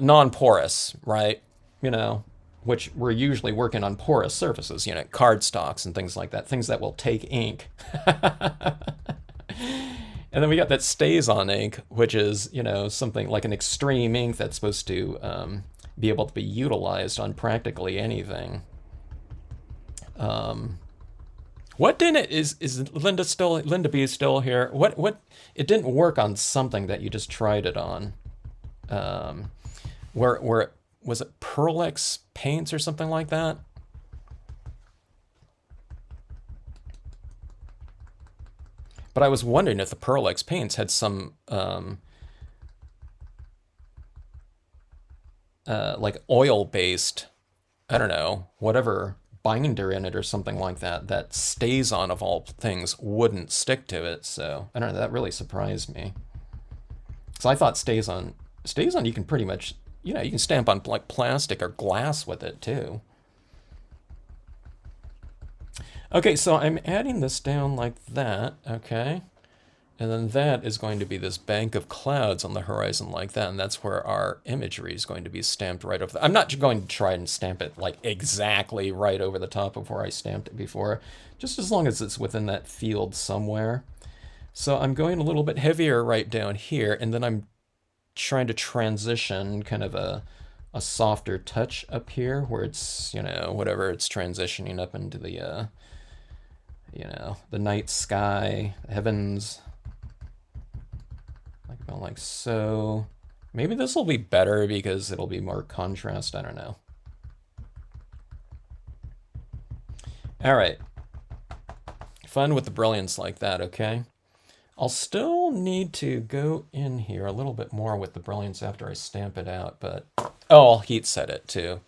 non-porous, right? You know, which we're usually working on porous surfaces, you know, cardstocks and things like that, things that will take ink. And then we got that Stays-On ink, which is, you know, something like an extreme ink that's supposed to be able to be utilized on practically anything. What didn't it, is Linda B still here? What, it didn't work on something that you just tried it on. Where was it Pearl-X paints or something like that? But I was wondering if the Pearl-X paints had some like oil-based, I don't know, whatever binder in it or something like that, that Stays-On of all things wouldn't stick to it. So I don't know, that really surprised me. So I thought Stays-On you can pretty much, you know, you can stamp on like plastic or glass with it too. Okay, so I'm adding this down like that, okay. And then that is going to be this bank of clouds on the horizon like that, and that's where our imagery is going to be stamped right over. I'm not going to try and stamp it like exactly right over the top of where I stamped it before, just as long as it's within that field somewhere. So I'm going a little bit heavier right down here, and then I'm trying to transition kind of a softer touch up here where it's, you know, whatever it's transitioning up into the, you know, the night sky, heavens. Like so. Maybe this will be better because it'll be more contrast. I don't know. All right. Fun with the brilliance like that, okay? I'll still need to go in here a little bit more with the brilliance after I stamp it out, but oh, I'll heat set it too.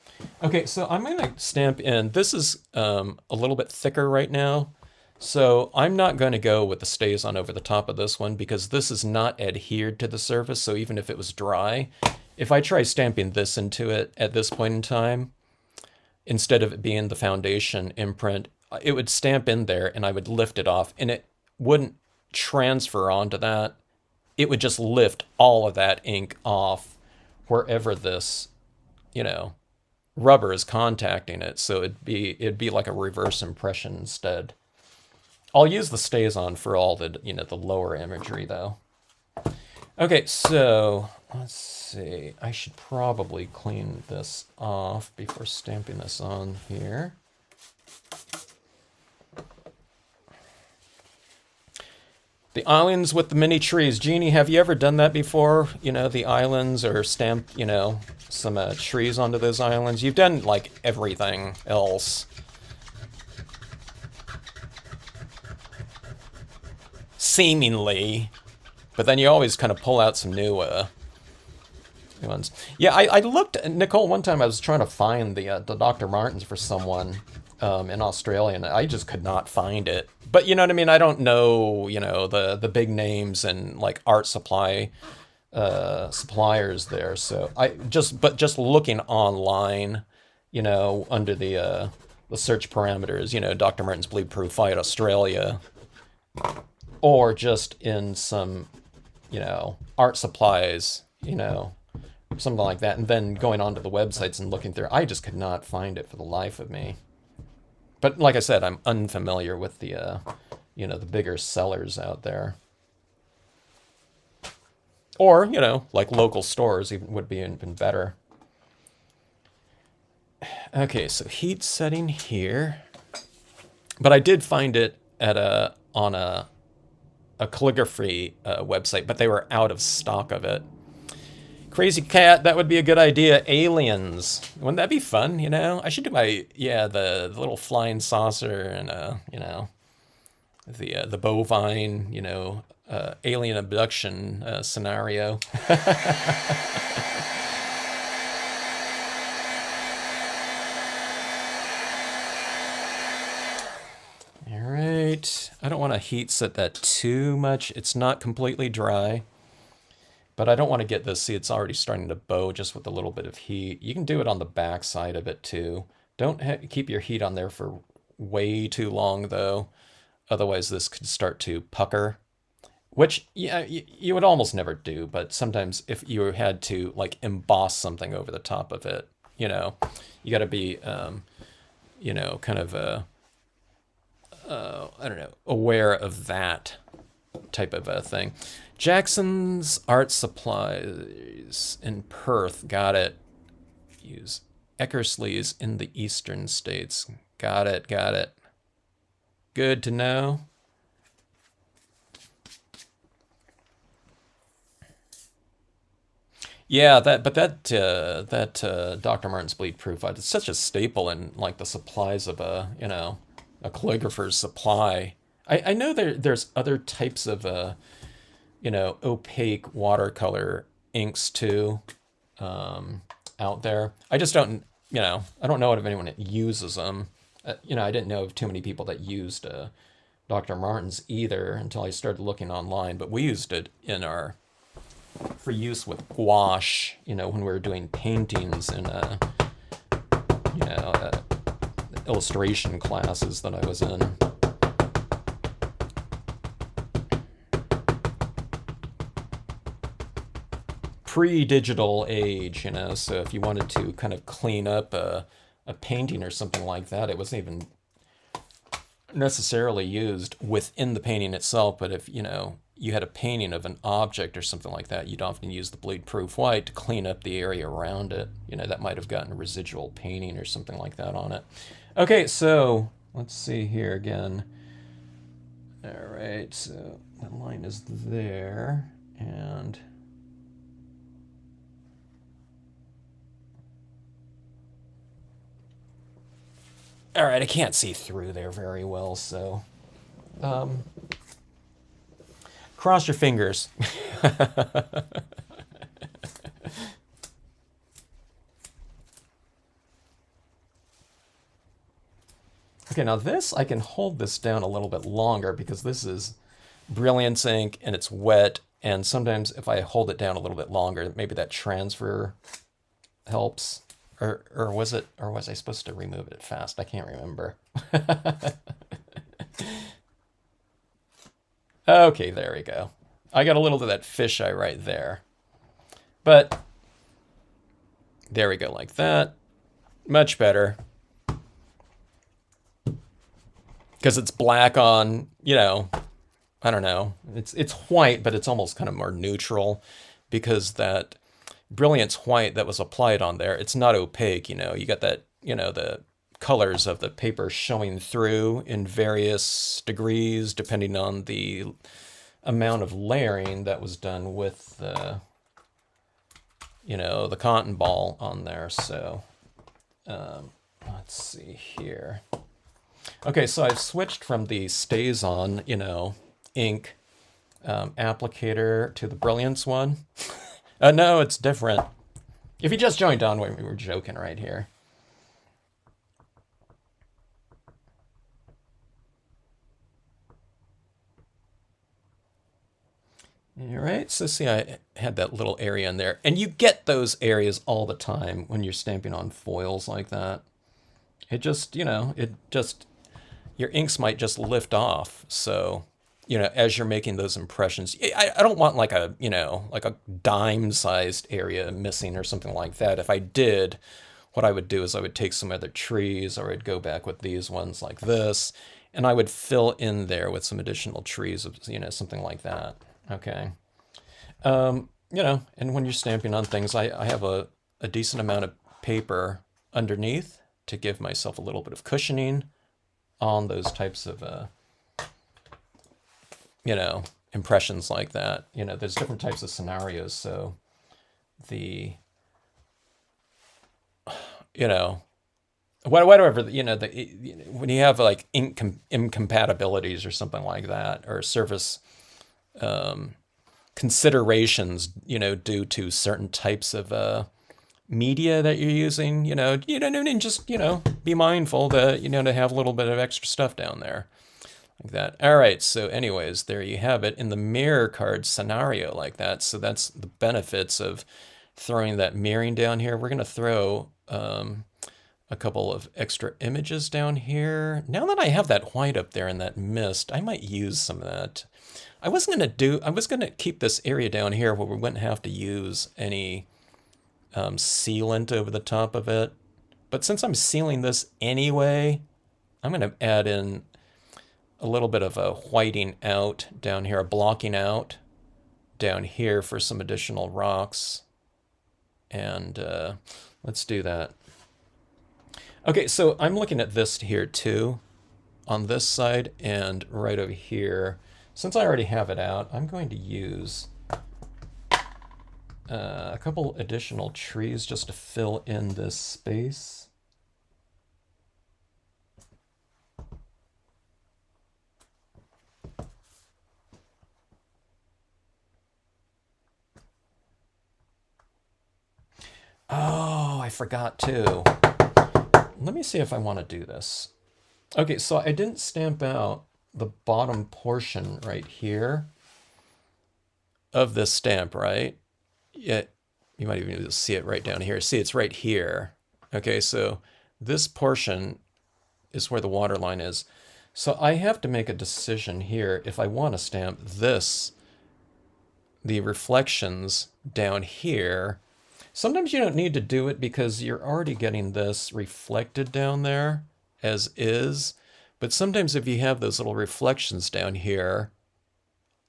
Okay, so I'm going to stamp in. This is a little bit thicker right now. So I'm not going to go with the stays on over the top of this one because this is not adhered to the surface. So even if it was dry, if I try stamping this into it at this point in time, instead of it being the foundation imprint, it would stamp in there and I would lift it off and it wouldn't transfer onto that. It would just lift all of that ink off wherever this, you know, rubber is contacting it. So it'd be like a reverse impression instead. I'll use the stays on for all the, you know, the lower imagery though. Okay, so let's see. I should probably clean this off before stamping this on here. The islands with the mini trees. Jeannie, have you ever done that before? You know, the islands or stamp, you know, some trees onto those islands? You've done like everything else. Seemingly, but then you always kind of pull out some new ones. Yeah, I looked, Nicole, one time I was trying to find the Dr. Martens for someone in Australia, and I just could not find it. But you know what I mean? I don't know, you know, the big names and like art supply suppliers there. So just looking online, you know, under the search parameters, you know, Dr. Martens Bleed Proof Fight Australia, or just in some, you know, art supplies, you know, something like that, and then going onto the websites and looking through. I just could not find it for the life of me. But like I said, I'm unfamiliar with the, you know, the bigger sellers out there. Or, you know, like local stores even would be even better. Okay, so heat setting here. But I did find it at on a calligraphy website, but they were out of stock of it. Crazy Cat, that would be a good idea. Aliens, wouldn't that be fun? You know, I should do my the little flying saucer and you know, the bovine, you know, alien abduction scenario. All right, I don't want to heat set that too much. It's not completely dry. But I don't want to get this. See, it's already starting to bow just with a little bit of heat. You can do it on the back side of it too. Don't keep your heat on there for way too long though. Otherwise this could start to pucker. Which, yeah, you would almost never do. But sometimes if you had to like emboss something over the top of it, you know, you got to be, you know, kind of, I don't know, aware of that type of a thing. Jackson's Art Supplies in Perth. Got it. Use Eckersley's in the eastern states. Got it, got it. Good to know. Yeah, that Dr. Martens Bleed Proof, it's such a staple in like the supplies of you know, a calligrapher's supply. I know there's other types of you know, opaque watercolor inks too, out there. I just don't, you know, I don't know of anyone that uses them. You know, I didn't know of too many people that used Dr. Martens either until I started looking online. But we used it in for use with gouache, you know, when we were doing paintings in, you know, illustration classes that I was in. pre-digital age, you know, so if you wanted to kind of clean up a painting or something like that, it wasn't even necessarily used within the painting itself, but if, you know, you had a painting of an object or something like that, you'd often use the bleed-proof white to clean up the area around it. You know, that might have gotten a residual painting or something like that on it. Okay, so let's see here again. All right, so that line is there, and all right, I can't see through there very well, so cross your fingers. Okay, now this, I can hold this down a little bit longer because this is Brilliance ink and it's wet, and sometimes if I hold it down a little bit longer, maybe that transfer helps. Or was I supposed to remove it fast? I can't remember. Okay, there we go. I got a little of that fisheye right there. But there we go, like that. Much better. Because it's black on, you know, I don't know. It's white, but it's almost kind of more neutral because that Brilliance white that was applied on there, it's not opaque, you know. You got that, you know, the colors of the paper showing through in various degrees depending on the amount of layering that was done with the, you know, the cotton ball on there. So let's see here. Okay, so I've switched from the StazOn, you know, ink applicator to the Brilliance one. No, it's different. If you just joined on, we were joking right here. All right, so see, I had that little area in there. And you get those areas all the time when you're stamping on foils like that. It just, you know, your inks might just lift off. So, you know, as you're making those impressions, I don't want like a, you know, like a dime-sized area missing or something like that. If I did, what I would do is I would take some other trees, or I'd go back with these ones like this, and I would fill in there with some additional trees, you know, something like that. Okay. You know, and when you're stamping on things, I have a decent amount of paper underneath to give myself a little bit of cushioning on those types of, you know, impressions like that. You know, there's different types of scenarios. So the, you know, whatever, you know, when you have like incompatibilities or something like that, or surface considerations, you know, due to certain types of media that you're using, you know, and just, you know, be mindful that, you know, to have a little bit of extra stuff down there like that. All right, so anyways, there you have it in the mirror card scenario like that. So that's the benefits of throwing that mirroring down here. We're going to throw a couple of extra images down here. Now that I have that white up there and that mist, I might use some of that. I was going to keep this area down here where we wouldn't have to use any sealant over the top of it. But since I'm sealing this anyway, I'm going to add in a little bit of a whiting out down here, a blocking out down here for some additional rocks. And let's do that. Okay, so I'm looking at this here too, on this side and right over here. Since I already have it out, I'm going to use a couple additional trees just to fill in this space. Oh, I forgot too. Let me see if I want to do this. Okay, so I didn't stamp out the bottom portion right here of this stamp, right? Yeah, you might even be able to see it right down here. See, it's right here. Okay, so this portion is where the water line is. So I have to make a decision here if I want to stamp this, the reflections down here. Sometimes you don't need to do it because you're already getting this reflected down there as is. But sometimes if you have those little reflections down here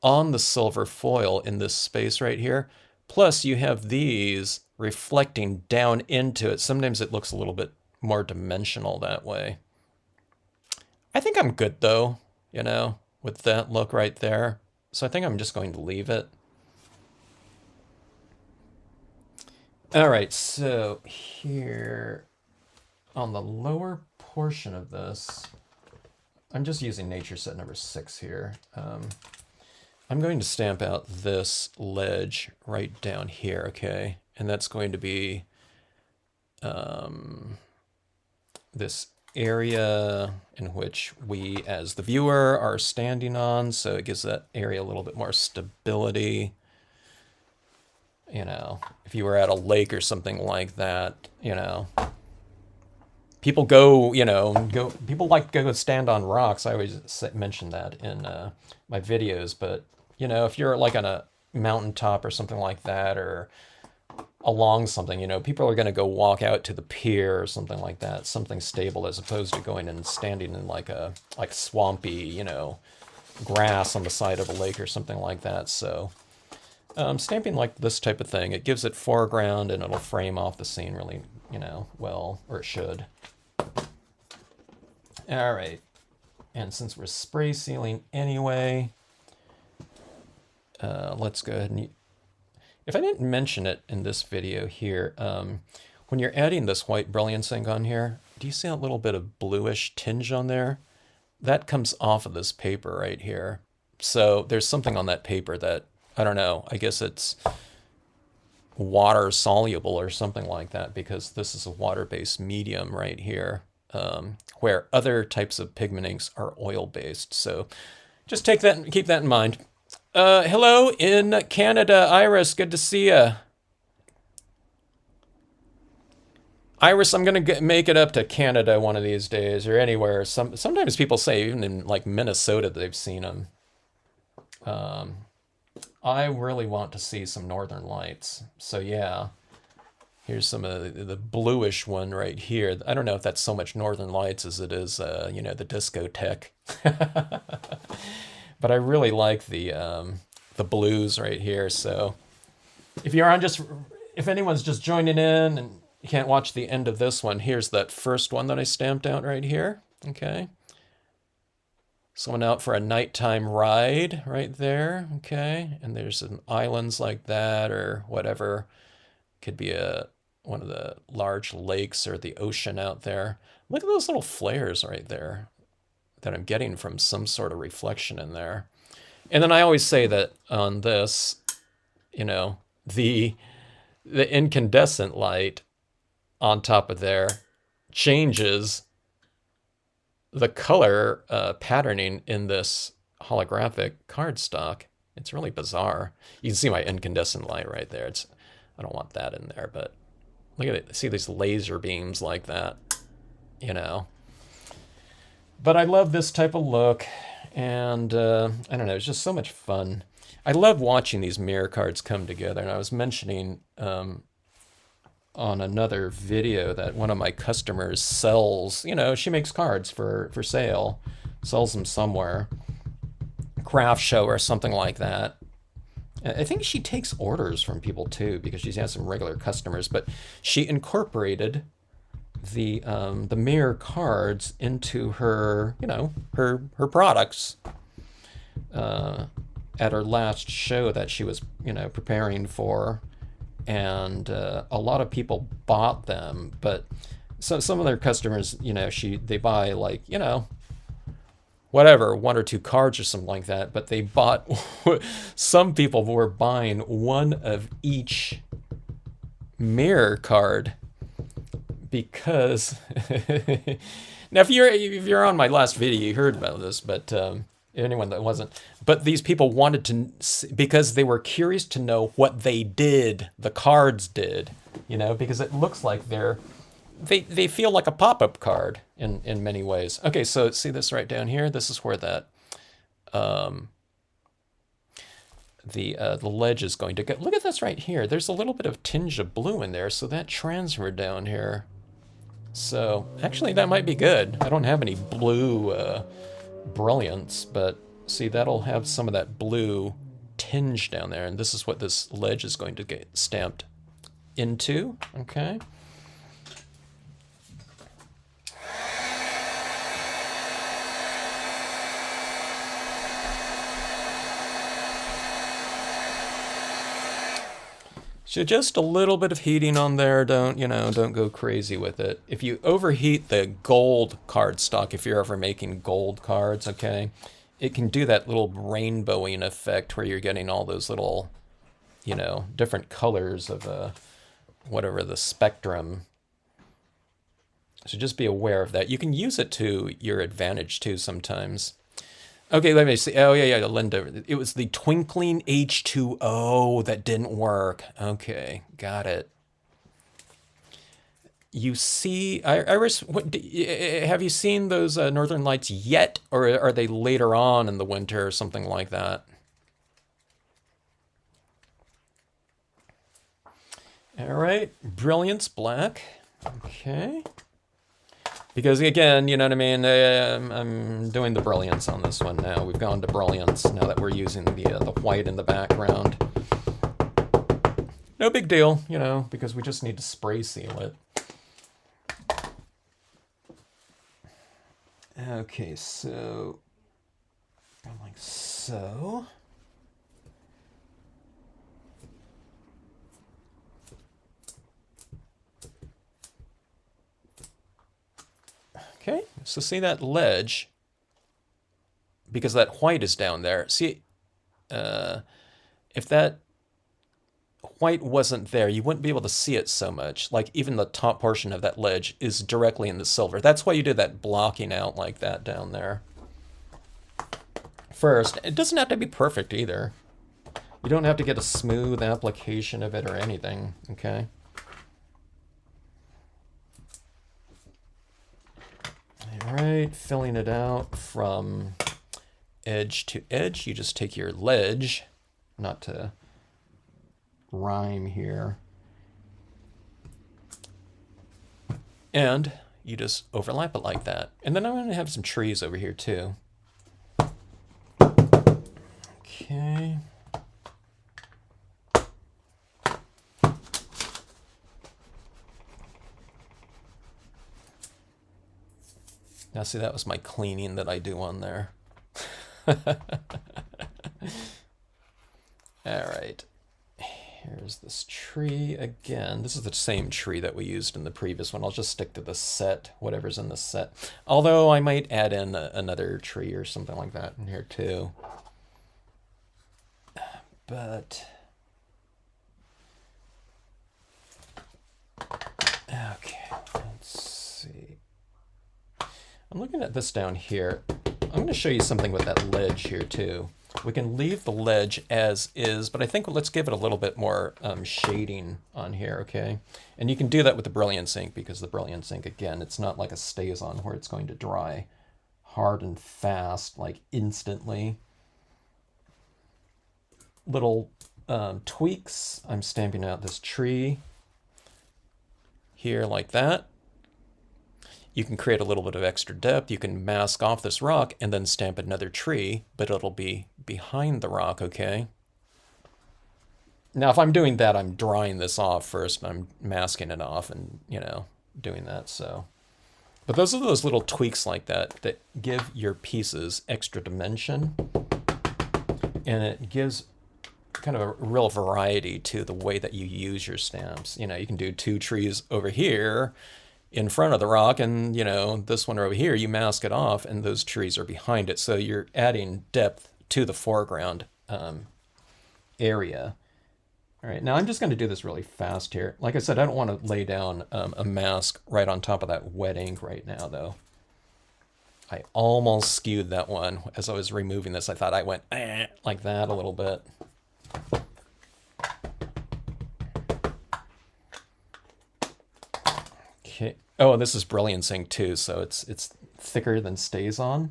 on the silver foil in this space right here, plus you have these reflecting down into it, sometimes it looks a little bit more dimensional that way. I think I'm good though, you know, with that look right there. So I think I'm just going to leave it. All right, so here on the lower portion of this, I'm just using nature set number 6 here. I'm going to stamp out this ledge right down here, okay? And that's going to be this area in which we, as the viewer, are standing on, so it gives that area a little bit more stability. You know, if you were at a lake or something like that, you know, people go, you know, people like to go stand on rocks. I always mention that in my videos, but, you know, if you're like on a mountaintop or something like that, or along something, you know, people are going to go walk out to the pier or something like that, something stable, as opposed to going and standing in like swampy, you know, grass on the side of a lake or something like that. So stamping like this type of thing, it gives it foreground and it'll frame off the scene really, you know, well, or it should. All right, and since we're spray sealing anyway, let's go ahead and, if I didn't mention it in this video here, when you're adding this white brilliance ink on here, do you see a little bit of bluish tinge on there? That comes off of this paper right here. So there's something on that paper that, I don't know, I guess it's water soluble or something like that, because this is a water-based medium right here, where other types of pigment inks are oil-based. So just take that and keep that in mind. Hello in Canada, Iris, good to see ya. Iris, I'm gonna make it up to Canada one of these days, or anywhere. Sometimes people say even in like Minnesota they've seen them. I really want to see some northern lights. So yeah, here's some of the bluish one right here. I don't know if that's so much northern lights as it is, you know, the discotheque. But I really like the blues right here. So if anyone's just joining in and you can't watch the end of this one, here's that first one that I stamped out right here. Okay. Someone out for a nighttime ride right there. Okay. And there's some islands like that or whatever. Could be one of the large lakes or the ocean out there. Look at those little flares right there that I'm getting from some sort of reflection in there. And then I always say that on this, you know, the incandescent light on top of there changes the color patterning in this holographic cardstock. It's really bizarre. You can see my incandescent light right there. I don't want that in there, but look at it. See these laser beams like that, you know. But I love this type of look, and I don't know, it's just so much fun. I love watching these mirror cards come together, and I was mentioning on another video that one of my customers sells, you know, she makes cards for sale, sells them somewhere, craft show or something like that. I think she takes orders from people too, because she has some regular customers, but she incorporated the mirror cards into her, you know, her products at her last show that she was, you know, preparing for. And a lot of people bought them, but some of their customers, you know, they buy like, you know, whatever, 1 or 2 cards or something like that, but they bought, some people were buying one of each mirror card, because now if you're on my last video, you heard about this, but anyone that wasn't, but these people wanted to, because they were curious to know what they did, the cards did, you know, because it looks like they feel like a pop-up card in many ways. Okay, so see this right down here? This is where that the ledge is going to go. Look at this right here. There's a little bit of tinge of blue in there, so that transferred down here. So actually that might be good. I don't have any blue brilliance, but see, that'll have some of that blue tinge down there, and this is what this ledge is going to get stamped into, okay? So just a little bit of heating on there. Don't go crazy with it. If you overheat the gold cardstock, if you're ever making gold cards, okay, it can do that little rainbowing effect where you're getting all those little, different colors of whatever the spectrum. So just be aware of that. You can use it to your advantage too sometimes. Okay, let me see. Oh, yeah, Linda. It was the twinkling H2O that didn't work. Okay, got it. You see, Iris, have you seen those Northern Lights yet, or are they later on in the winter or something like that? All right, Brilliance Black. Okay. Because again, you know what I mean, I'm doing the brilliance on this one now. We've gone to brilliance now that we're using the white in the background. No big deal, because we just need to spray seal it. Okay, so go like so. Okay, so see that ledge, because that white is down there. See, if that white wasn't there, you wouldn't be able to see it so much. Like even the top portion of that ledge is directly in the silver. That's why you did that blocking out like that down there. First, it doesn't have to be perfect either. You don't have to get a smooth application of it or anything, okay? All right, filling it out from edge to edge. You just take your ledge, not to rhyme here, and you just overlap it like that. And then I'm going to have some trees over here too. Okay. Now see, that was my cleaning that I do on there. All right, here's this tree again. This is the same tree that we used in the previous one. I'll just stick to the set, whatever's in the set. Although I might add in another tree or something like that in here too. But, okay, let's see. I'm looking at this down here. I'm going to show you something with that ledge here too. We can leave the ledge as is, but I think let's give it a little bit more shading on here, okay? And you can do that with the Brilliance ink, because the Brilliance ink, again, it's not like a StazOn where it's going to dry hard and fast, like instantly. Little tweaks. I'm stamping out this tree here like that. You can create a little bit of extra depth. You can mask off this rock and then stamp another tree, but it'll be behind the rock, okay? Now, if I'm doing that, I'm drawing this off first, and I'm masking it off and, doing that, so. But those are those little tweaks like that that give your pieces extra dimension, and it gives kind of a real variety to the way that you use your stamps. You can do two trees over here in front of the rock, and this one over here, you mask it off and those trees are behind it, so you're adding depth to the foreground area. All right, now I'm just going to do this really fast here. Like I said, I don't want to lay down a mask right on top of that wet ink right now, though. I almost skewed that one as I was removing this. I thought I went like that a little bit. Okay. Oh, and this is Brilliance ink too, so it's thicker than StazOn.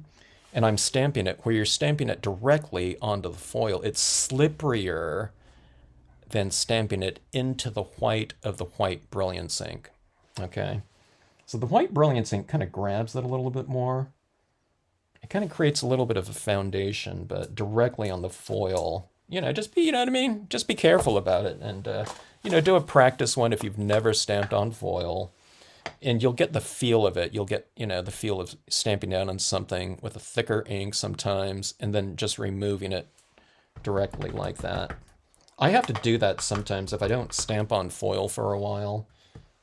and I'm stamping it where you're stamping it directly onto the foil. It's slipperier than stamping it into the white of the white Brilliance ink. Okay, so the white Brilliance ink kind of grabs it a little bit more. It kind of creates a little bit of a foundation, but directly on the foil, just be, you know what I mean? Just be careful about it, and do a practice one if you've never stamped on foil, and you'll get the feel of it. You'll get, the feel of stamping down on something with a thicker ink sometimes, and then just removing it directly like that. I have to do that sometimes if I don't stamp on foil for a while.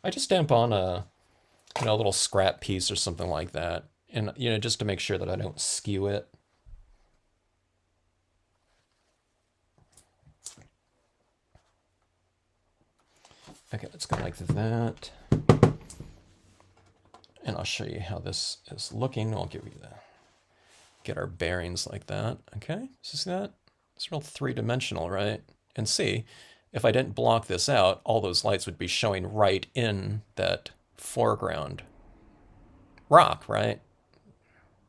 I just stamp on a little scrap piece or something like that, and just to make sure that I don't skew it. Okay, let's go like that. And I'll show you how this is looking. I'll give you get our bearings like that. Okay, so see that? It's real three-dimensional, right? And see, if I didn't block this out, all those lights would be showing right in that foreground rock, right?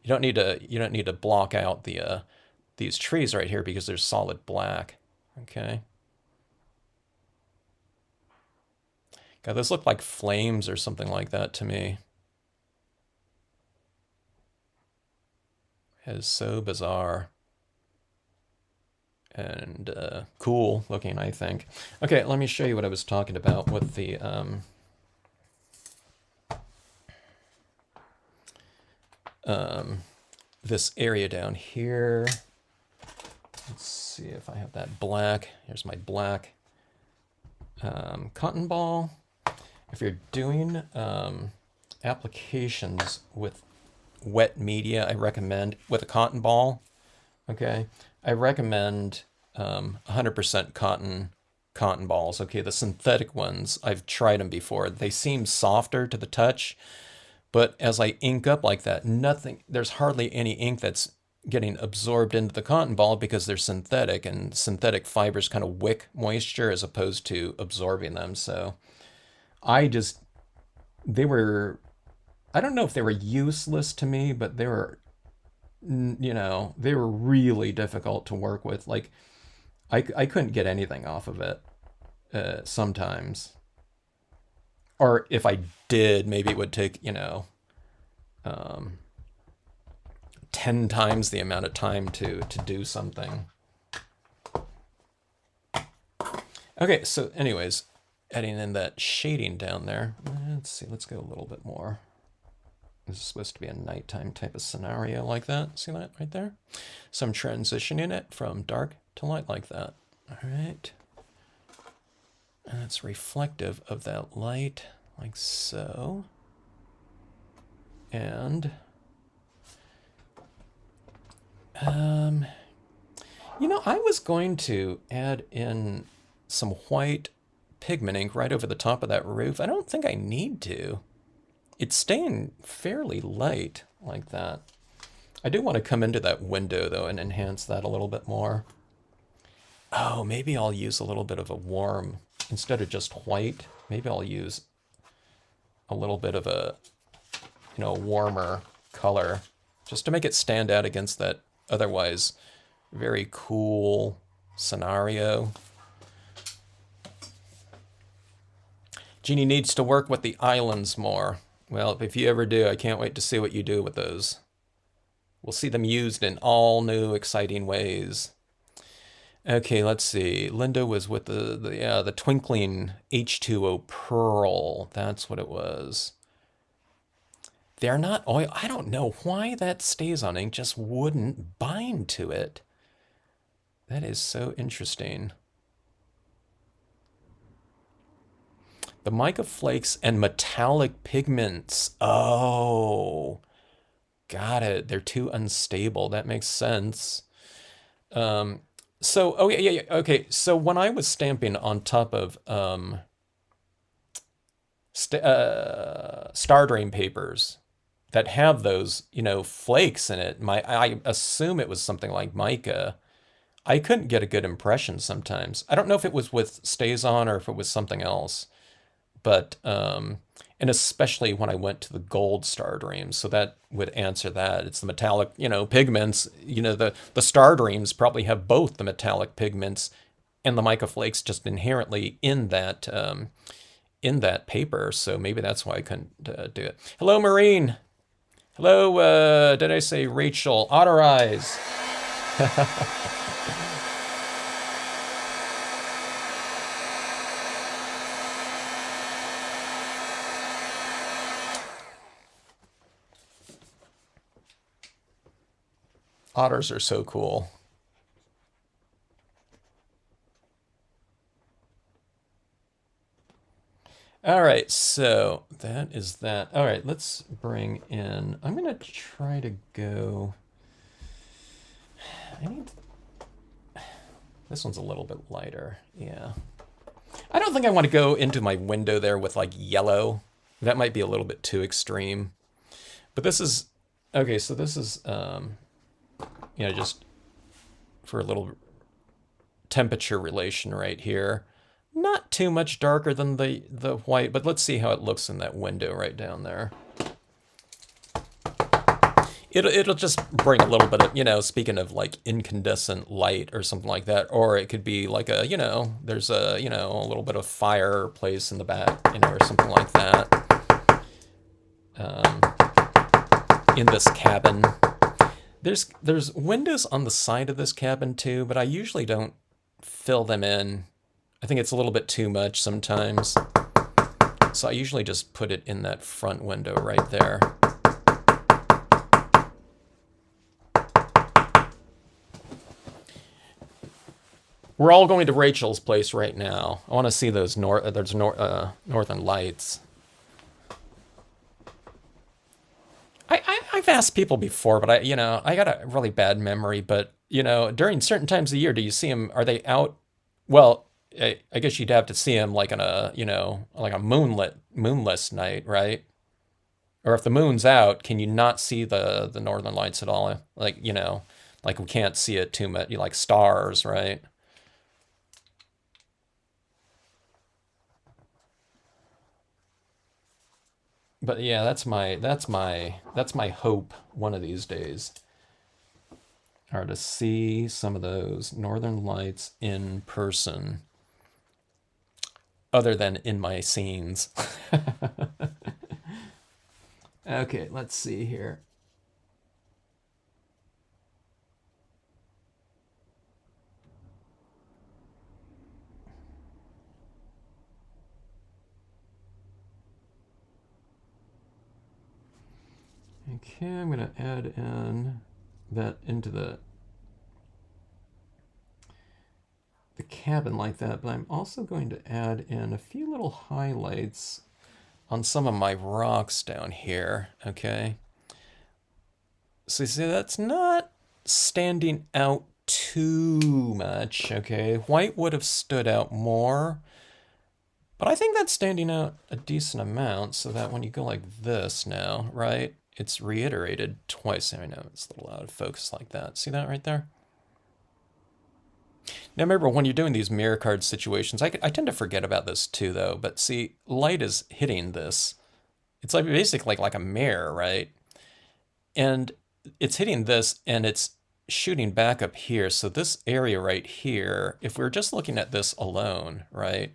You don't need to block out the these trees right here because they're solid black. Okay. God, those look like flames or something like that to me. It is so bizarre and cool looking, I think. Okay, let me show you what I was talking about with the this area down here. Let's see if I have that black. Here's my black cotton ball. If you're doing applications with wet media, I recommend with a cotton ball. Okay, I recommend 100% cotton balls. Okay, the synthetic ones, I've tried them before. They seem softer to the touch, but as I ink up like that, there's hardly any ink that's getting absorbed into the cotton ball because they're synthetic, and synthetic fibers kind of wick moisture as opposed to absorbing them. So I don't know if they were useless to me, but they were really difficult to work with. Like, I couldn't get anything off of it sometimes. Or if I did, maybe it would take, 10 times the amount of time to do something. Okay, so anyways, adding in that shading down there. Let's see, let's go a little bit more. This is supposed to be a nighttime type of scenario like that. See that right there? So I'm transitioning it from dark to light like that. All right. And it's reflective of that light like so. And I was going to add in some white pigment ink right over the top of that roof. I don't think I need to. It's staying fairly light like that. I do want to come into that window though and enhance that a little bit more. Oh, maybe I'll use a little bit of a warm, instead of just white, maybe I'll use a little bit of a, warmer color just to make it stand out against that otherwise very cool scenario. Jeannie needs to work with the islands more. Well, if you ever do, I can't wait to see what you do with those. We'll see them used in all new, exciting ways. Okay, let's see. Linda was with the twinkling H2O pearl. That's what it was. They're not oil. I don't know why that stays on ink, just wouldn't bind to it. That is so interesting. The mica flakes and metallic pigments. Oh, got it. They're too unstable. That makes sense. So, oh yeah. Okay. So when I was stamping on top of star dream papers that have those, flakes in it, I assume it was something like mica. I couldn't get a good impression sometimes. I don't know if it was with StazOn or if it was something else. but and especially when I went to the gold star dreams, so that would answer that. It's the metallic, pigments. The star dreams probably have both the metallic pigments and the mica flakes just inherently in that paper. So maybe that's why I couldn't do it. Hello, Maureen. Hello, did I say Rachel? Otter Eyes. Otters are so cool. All right, so that is that. All right, let's bring in, I'm going to try to go, this one's a little bit lighter, yeah. I don't think I want to go into my window there with like yellow. That might be a little bit too extreme. But this is, okay, so this is, just for a little temperature relation right here. Not too much darker than the white, but let's see how it looks in that window right down there. It'll just bring a little bit of, speaking of like incandescent light or something like that, or it could be like a, there's a, a little bit of fireplace in the back, or something like that. In this cabin. There's windows on the side of this cabin too, but I usually don't fill them in. I think it's a little bit too much sometimes. So I usually just put it in that front window right there. We're all going to Rachel's place right now. I want to see those northern lights. I've asked people before, but I got a really bad memory. But during certain times of the year, do you see them? Are they out? Well, I guess you'd have to see them like on a like a moonless night, right? Or if the moon's out, can you not see the northern lights at all? Like like we can't see it too much. Like stars, right? But yeah, that's my hope one of these days, are to see some of those northern lights in person, other than in my scenes. Okay, let's see here. Okay, I'm going to add in that into the cabin like that, but I'm also going to add in a few little highlights on some of my rocks down here, okay? So you see, that's not standing out too much, okay? White would have stood out more, but I think that's standing out a decent amount, so that when you go like this now, right, it's reiterated twice. I know it's a little out of focus like that. See that right there? Now remember, when you're doing these mirror card situations, I tend to forget about this too, though. But see, light is hitting this. It's like basically like a mirror, right? And it's hitting this, and it's shooting back up here. So this area right here, if we're just looking at this alone, right,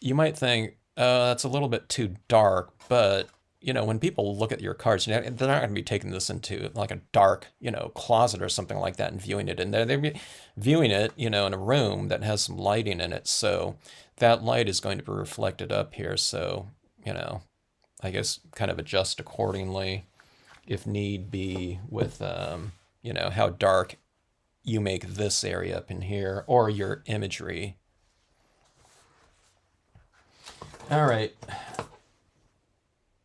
you might think, oh, that's a little bit too dark. But when people look at your cards, they're not going to be taking this into like a dark, closet or something like that and viewing it in there. They're viewing it, in a room that has some lighting in it. So that light is going to be reflected up here. So, I guess kind of adjust accordingly if need be with, how dark you make this area up in here or your imagery. All right.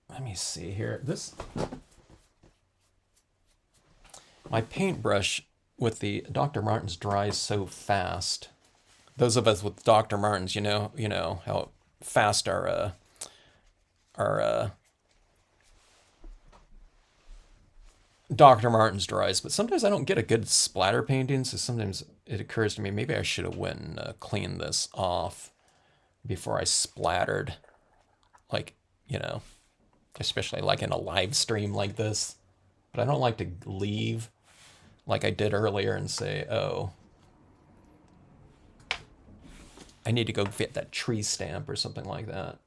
Let me see here. My paintbrush with the Dr. Martens dries so fast. Those of us with Dr. Martens, you know how fast our Dr. Martens dries. But sometimes I don't get a good splatter painting, so sometimes it occurs to me maybe I should have went and cleaned this off. before I splattered, like, you know, especially like in a live stream like this. But I don't like to leave like I did earlier and say, oh, I need to go get that tree stamp or something like that.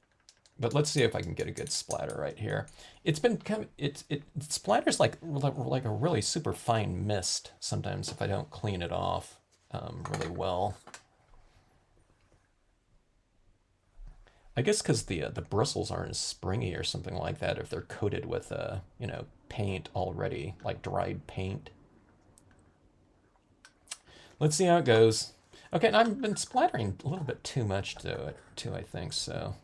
But let's see if I can get a good splatter right here. It's been kind of, it splatters like a really super fine mist sometimes if I don't clean it off really well. I guess because the bristles aren't as springy or something like that if they're coated with you know, paint already, like dried paint. Let's see how it goes. Okay, and I've been splattering a little bit too much to it too, I think, so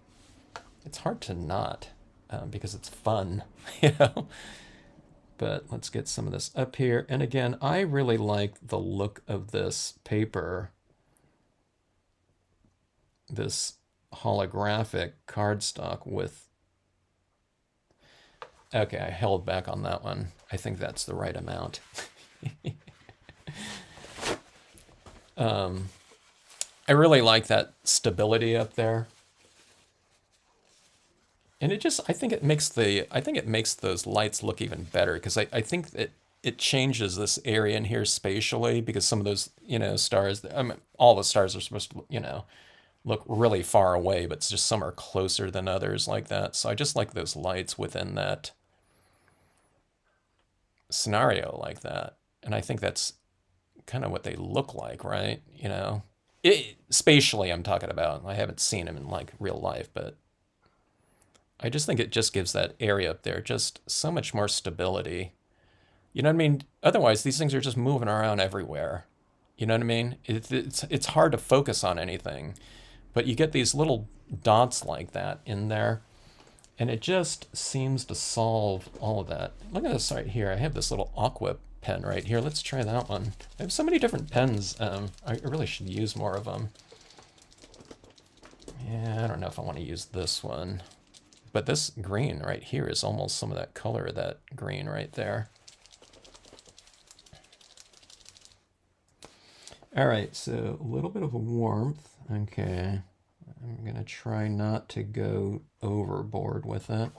it's hard to not because it's fun, you know. But let's get some of this up here. And again, I really like the look of this paper, this holographic cardstock with, okay, I held back on that one. I think that's the right amount. I really like that stability up there. And it just, I think it makes those lights look even better because I think that it changes this area in here spatially because some of those, you know, stars, I mean, all the stars are supposed to, you know, look really far away, but it's just some are closer than others like that. So I just like those lights within that scenario like that. And I think that's kind of what they look like, right? You know, spatially I'm talking about. I haven't seen them in like real life, but I just think it just gives that area up there just so much more stability. You know what I mean? Otherwise, these things are just moving around everywhere. You know what I mean? It's hard to focus on anything, but you get these little dots like that in there, and it just seems to solve all of that. Look at this right here. I have this little aqua pen right here. Let's try that one. I have so many different pens. I really should use more of them. Yeah, I don't know if I want to use this one. But this green right here is almost some of that color of that green right there. All right, so a little bit of a warmth. Okay, I'm gonna try not to go overboard with it.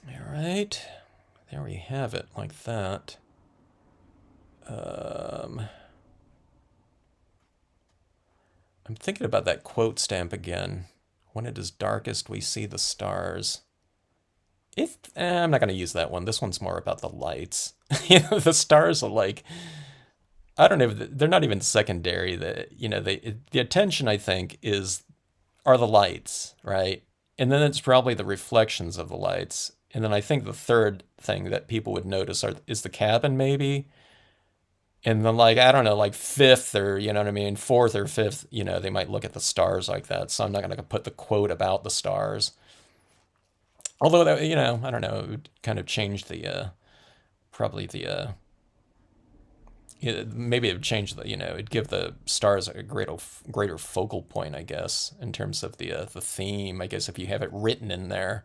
All right, there we have it, like that. I'm thinking about that quote stamp again. When it is darkest, we see the stars. I'm not going to use that one. This one's more about the lights. You know, the stars are like, I don't know, they're not even secondary. You know, the attention, I think, are the lights, right? And then it's probably the reflections of the lights. And then I think the third thing that people would notice is the cabin, maybe. And then, like, I don't know, like fifth or, you know what I mean, fourth or fifth, you know, they might look at the stars like that. So I'm not going to put the quote about the stars. Although, that, you know, I don't know, it would kind of change probably maybe it would change the, you know, it'd give the stars a greater focal point, I guess, in terms of the theme, I guess, if you have it written in there.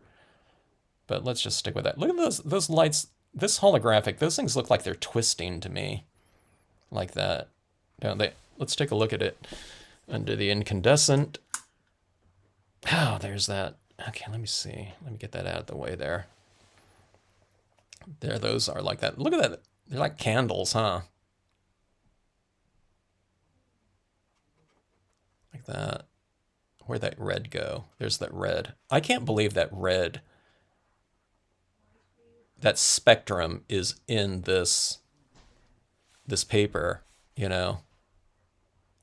But let's just stick with that. Look at those lights, this holographic, those things look like they're twisting to me. Like that, don't they? Let's take a look at it under the incandescent. Oh, there's that. Okay, let me see. Let me get that out of the way there. There, those are like that. Look at that. They're like candles, huh? Like that. Where'd that red go? There's that red. I can't believe that red, that spectrum is in this paper, you know,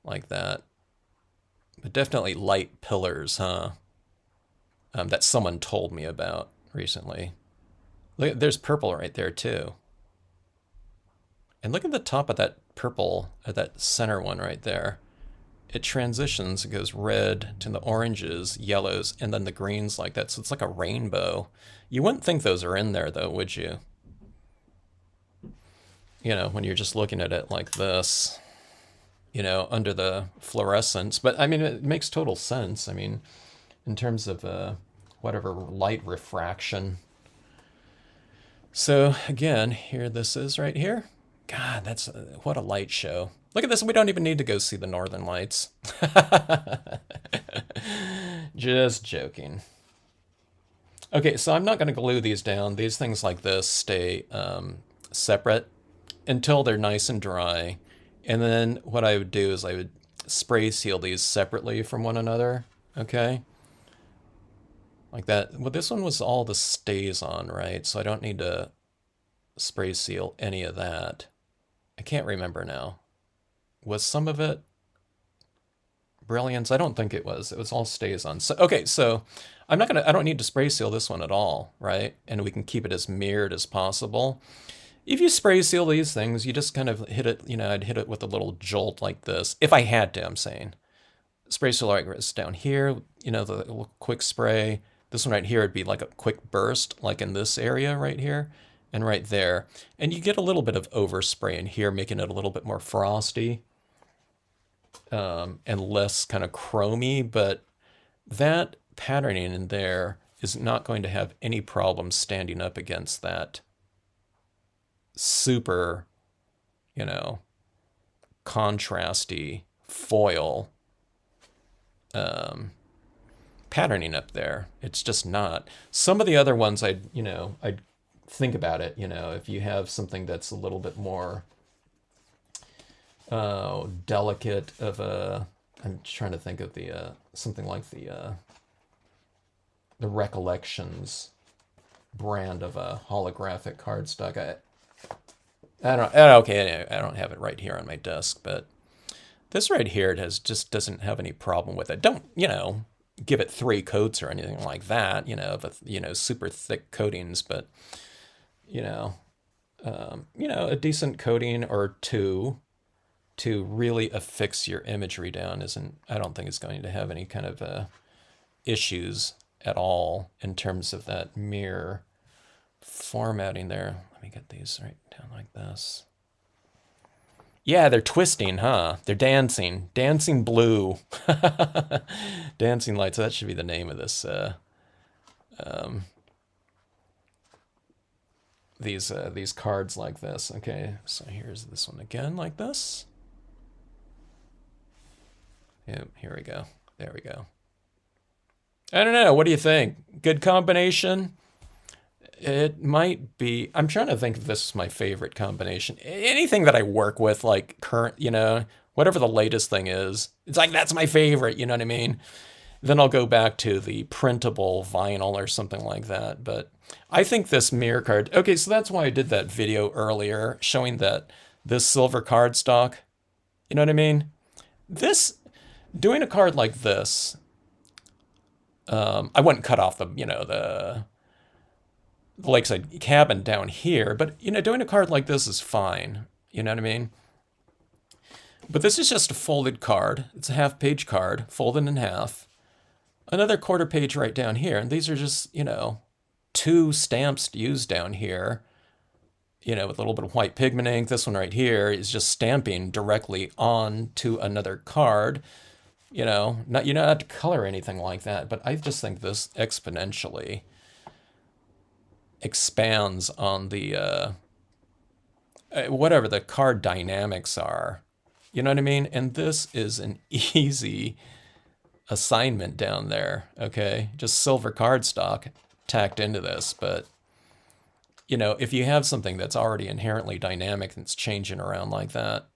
like that. But definitely light pillars, huh? That someone told me about recently. Look, there's purple right there too. And look at the top of that purple, at that center one right there. It transitions, it goes red to the oranges, yellows, and then the greens like that. So it's like a rainbow. You wouldn't think those are in there though, would you? You know, when you're just looking at it like this. you know, under the fluorescence. But I mean, it makes total sense. I mean, in terms of whatever light refraction. So again, here this is right here. God, that's what a light show. Look at this. We don't even need to go see the Northern Lights. Just joking. Okay, so I'm not going to glue these down. These things like this stay separate until they're nice and dry. And then what I would do is I would spray seal these separately from one another. Okay, like that. Well, this one was all the stays on, right? So I don't need to spray seal any of that. I can't remember now. Was some of it brilliance? I don't think it was. It was all stays on. So okay, so I don't need to spray seal this one at all, right? And we can keep it as mirrored as possible. If you spray seal these things, you just kind of hit it, you know, I'd hit it with a little jolt like this. If I had to, I'm saying. Spray seal like this down here, you know, the little quick spray. This one right here would be like a quick burst, like in this area right here and right there. And you get a little bit of overspray in here, making it a little bit more frosty and less kind of chromy, but that patterning in there is not going to have any problem standing up against that super, you know, contrasty foil patterning up there. It's just not. Some of the other ones I'd think about it, you know, if you have something that's a little bit more delicate of a, I'm trying to think of the something like the Recollections brand of a holographic cardstock. I don't okay, I don't have it right here on my desk, but this right here, it just doesn't have any problem with it. Don't, you know, give it 3 coats or anything like that, you know, but, you know, super thick coatings, but, you know, a decent coating or 2 to really affix your imagery down I don't think it's going to have any kind of issues at all in terms of that mirror formatting there. Let me get these right down like this. Yeah, they're twisting, huh? They're dancing. Dancing blue. Dancing lights. So that should be the name of this. These cards like this. Okay, so here's this one again like this. Yep, here we go. There we go. I don't know. What do you think? Good combination? It might be. I'm trying to think if this is my favorite combination. Anything that I work with, like current, you know, whatever the latest thing is, it's like that's my favorite, you know what I mean? Then I'll go back to the printable vinyl or something like that. But I think this mirror card, okay, so that's why I did that video earlier showing that this silver cardstock, you know what I mean? Doing a card like this, I wouldn't cut off the, you know, the lakeside cabin down here, but, you know, doing a card like this is fine. You know what I mean? But this is just a folded card. It's a half-page card, folded in half. Another quarter page right down here, and these are just, you know, 2 stamps used down here, you know, with a little bit of white pigment ink. This one right here is just stamping directly onto another card. You know, you don't have to color anything like that, but I just think this exponentially expands on the whatever the card dynamics are. You know what I mean? And this is an easy assignment down there, okay? Just silver cardstock tacked into this, but you know, if you have something that's already inherently dynamic and it's changing around like that,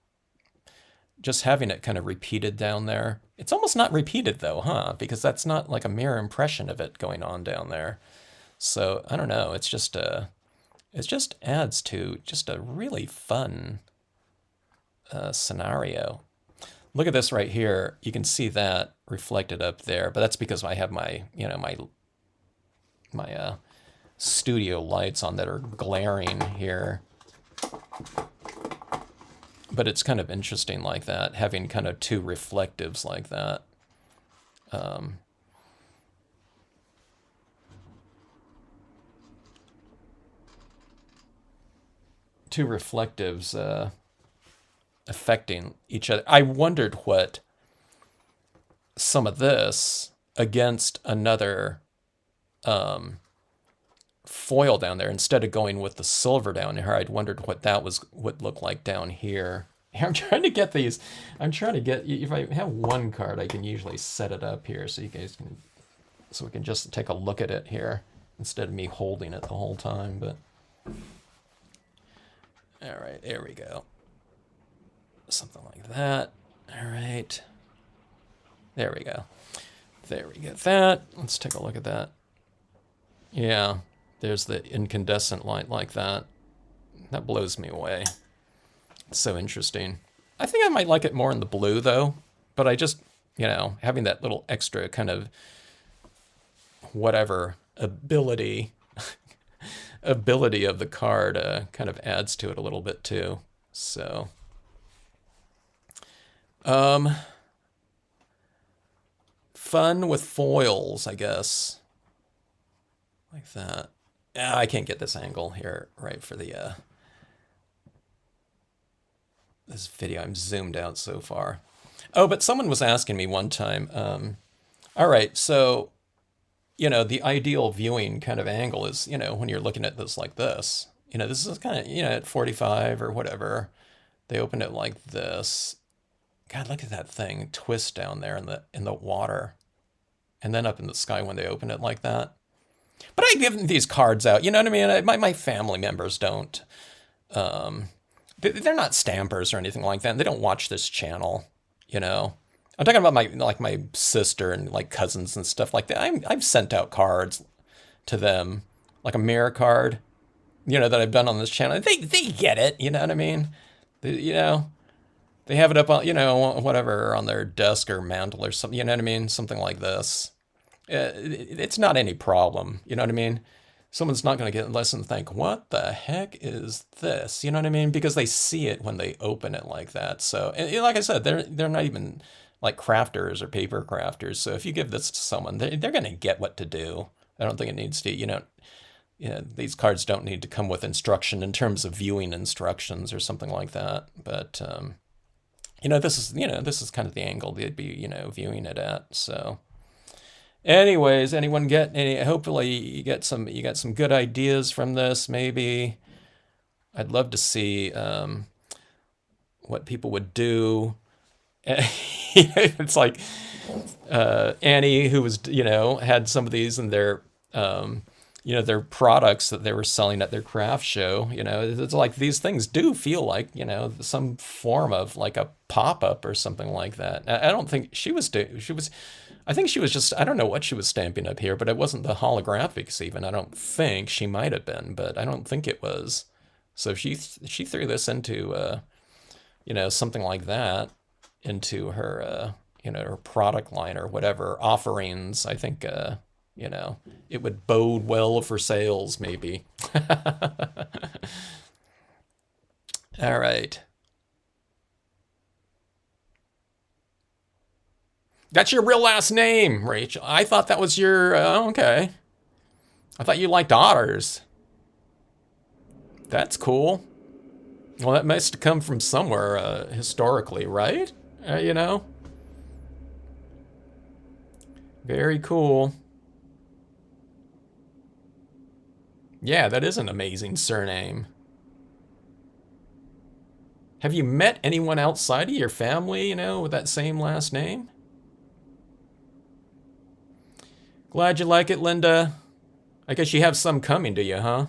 just having it kind of repeated down there. It's almost not repeated though, huh? Because that's not like a mirror impression of it going on down there. So I don't know. It's just it just adds to just a really fun scenario. Look at this right here. You can see that reflected up there, but that's because I have my, you know, my studio lights on that are glaring here. But it's kind of interesting like that, having kind of 2 reflectives like that. 2 reflectives affecting each other. I wondered what some of this against another foil down there, instead of going with the silver down here, I'd wondered what that would look like down here. I'm trying to get these. I'm trying to get. If I have one card, I can usually set it up here so you guys can, so we can just take a look at it here instead of me holding it the whole time. But all right, there we go. Something like that. All right. There we go. There we get that. Let's take a look at that. Yeah, there's the incandescent light like that. That blows me away. It's so interesting. I think I might like it more in the blue though, but I just, you know, having that little extra kind of whatever ability of the card kind of adds to it a little bit too. So fun with foils, I guess. Like that. I can't get this angle here right for the this video. I'm zoomed out so far. Oh, but someone was asking me one time, all right, so, you know, the ideal viewing kind of angle is, you know, when you're looking at this like this, you know, this is kind of, you know, at 45 or whatever, they open it like this. God, look at that thing twist down there in the water. And then up in the sky when they open it like that. But I give these cards out, you know what I mean? My family members don't. They're not stampers or anything like that. They don't watch this channel, you know. I'm talking about my sister and like cousins and stuff like that. I've sent out cards to them, like a mirror card, you know, that I've done on this channel. They get it, you know what I mean? You know, they have it up on, you know, whatever, on their desk or mantle or something, you know what I mean? Something like this. It's not any problem, you know what I mean? Someone's not going to get less and think, what the heck is this? You know what I mean? Because they see it when they open it like that. So, and like I said, they're not even like crafters or paper crafters. So if you give this to someone, they're going to get what to do. I don't think it needs to, you know, these cards don't need to come with instruction in terms of viewing instructions or something like that. But, you know, this is kind of the angle they'd be, you know, viewing it at. So anyways, anyone get any, hopefully you got some good ideas from this, maybe. I'd love to see what people would do. It's like Annie, who was, you know, had some of these in their, you know, their products that they were selling at their craft show. You know, it's like these things do feel like, you know, some form of like a pop-up or something like that. I don't think I think she was just, I don't know what she was stamping up here, but it wasn't the holographics even. I don't think. She might have been, but I don't think it was. So she threw this into, you know, something like that into her, you know, her product line or whatever, offerings. I think, you know, it would bode well for sales, maybe. All right. That's your real last name, Rachel. I thought that was your, okay. I thought you liked otters. That's cool. Well, that must have come from somewhere historically, right? You know? Very cool. Yeah, that is an amazing surname. Have you met anyone outside of your family, you know, with that same last name? Glad you like it, Linda. I guess you have some coming to you, huh?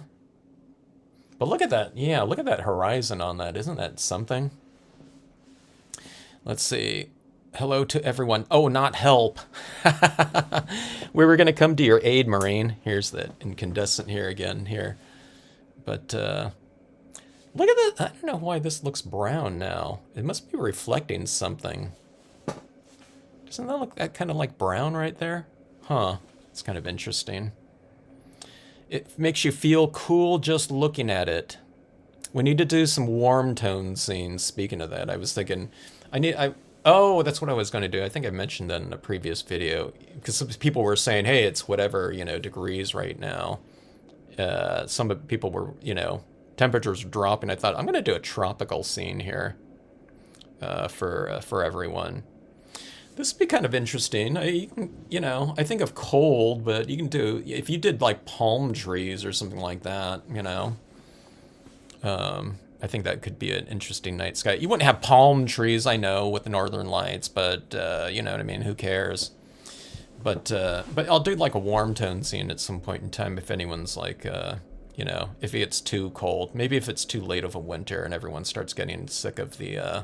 But look at that. Yeah, look at that horizon on that. Isn't that something? Let's see. Hello to everyone. Oh, not help. We were going to come to your aid, Marine. Here's that incandescent here again here. But look at that. I don't know why this looks brown now. It must be reflecting something. Doesn't that look kind of like brown right there? Huh. It's kind of interesting. It makes you feel cool just looking at it. We need to do some warm tone scenes. Speaking of that, I was thinking, oh, that's what I was going to do. I think I mentioned that in a previous video, because some people were saying, hey, it's whatever, you know, degrees right now. Some people were, you know, temperatures were dropping. I thought, I'm going to do a tropical scene here. for everyone. This would be kind of interesting. I think of cold, but you can do, if you did like palm trees or something like that, I think that could be an interesting night sky. You wouldn't have palm trees, I know, with the northern lights, but you know what I mean? Who cares? But I'll do like a warm tone scene at some point in time if anyone's like, if it gets too cold. Maybe if it's too late of a winter and everyone starts getting sick of the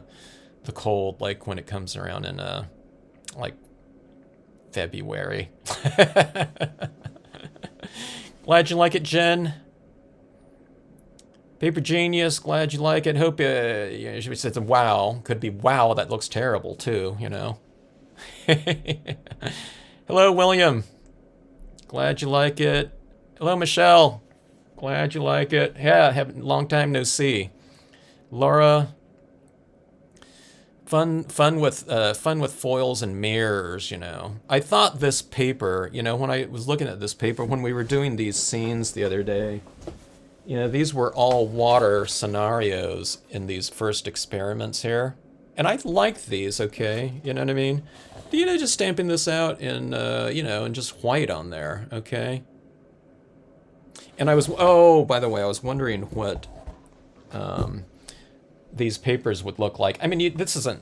cold, like when it comes around in like February. Glad you like it, Jen. Paper Genius, glad you like it. Hope she says wow. Could be wow, that looks terrible too, Hello, William. Glad you like it. Hello, Michelle. Glad you like it. Yeah, have long time no see. Laura. Fun with foils and mirrors, I thought this paper, when I was looking at this paper, when we were doing these scenes the other day, these were all water scenarios in these first experiments here. And I liked these, okay? You know what I mean? Just stamping this out in, and just white on there, okay? And by the way, I was wondering what, these papers would look like. I mean, this isn't,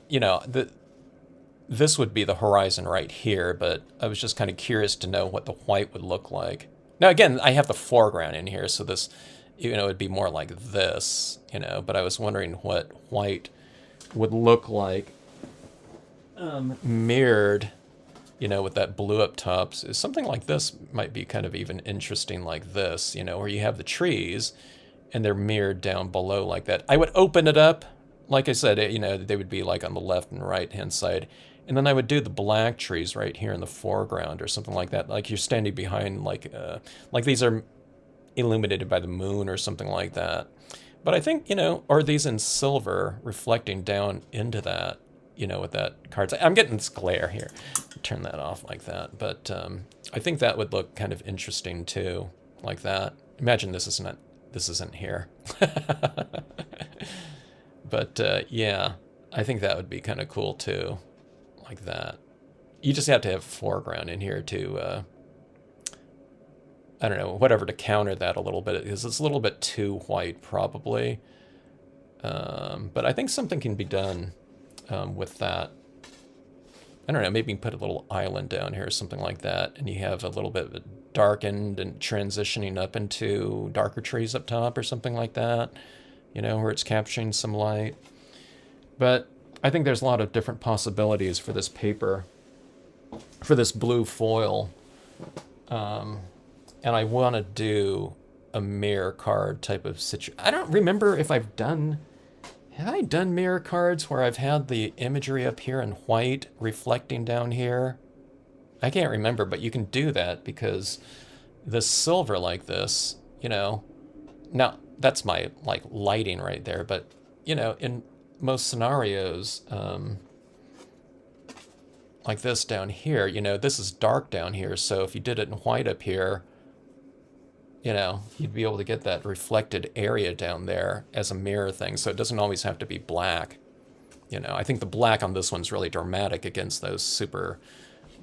this would be the horizon right here, but I was just kind of curious to know what the white would look like. Now, again, I have the foreground in here, so this, it'd be more like this, but I was wondering what white would look like mirrored, with that blue up top. So something like this might be kind of even interesting like this, where you have the trees and they're mirrored down below like that. I would open it up. Like I said, they would be like on the left and right hand side. And then I would do the black trees right here in the foreground or something like that. Like you're standing behind like these are illuminated by the moon or something like that. But I think, are these in silver reflecting down into that, with that cards. I'm getting this glare here. Turn that off like that. But I think that would look kind of interesting too, like that. Imagine this isn't here. But yeah, I think that would be kind of cool too, like that. You just have to have foreground in here to, I don't know, whatever, to counter that a little bit, because it's a little bit too white probably. But I think something can be done with that. I don't know, maybe you can put a little island down here or something like that, and you have a little bit of a darkened and transitioning up into darker trees up top or something like that, where it's capturing some light. But I think there's a lot of different possibilities for this paper, for this blue foil. And I want to do a mirror card type of situation. I don't remember if have I done mirror cards where I've had the imagery up here in white reflecting down here? I can't remember, but you can do that because the silver like this, now that's my like lighting right there, but in most scenarios, like this down here, this is dark down here, so if you did it in white up here, you'd be able to get that reflected area down there as a mirror thing, so it doesn't always have to be black. I think the black on this one's really dramatic against those super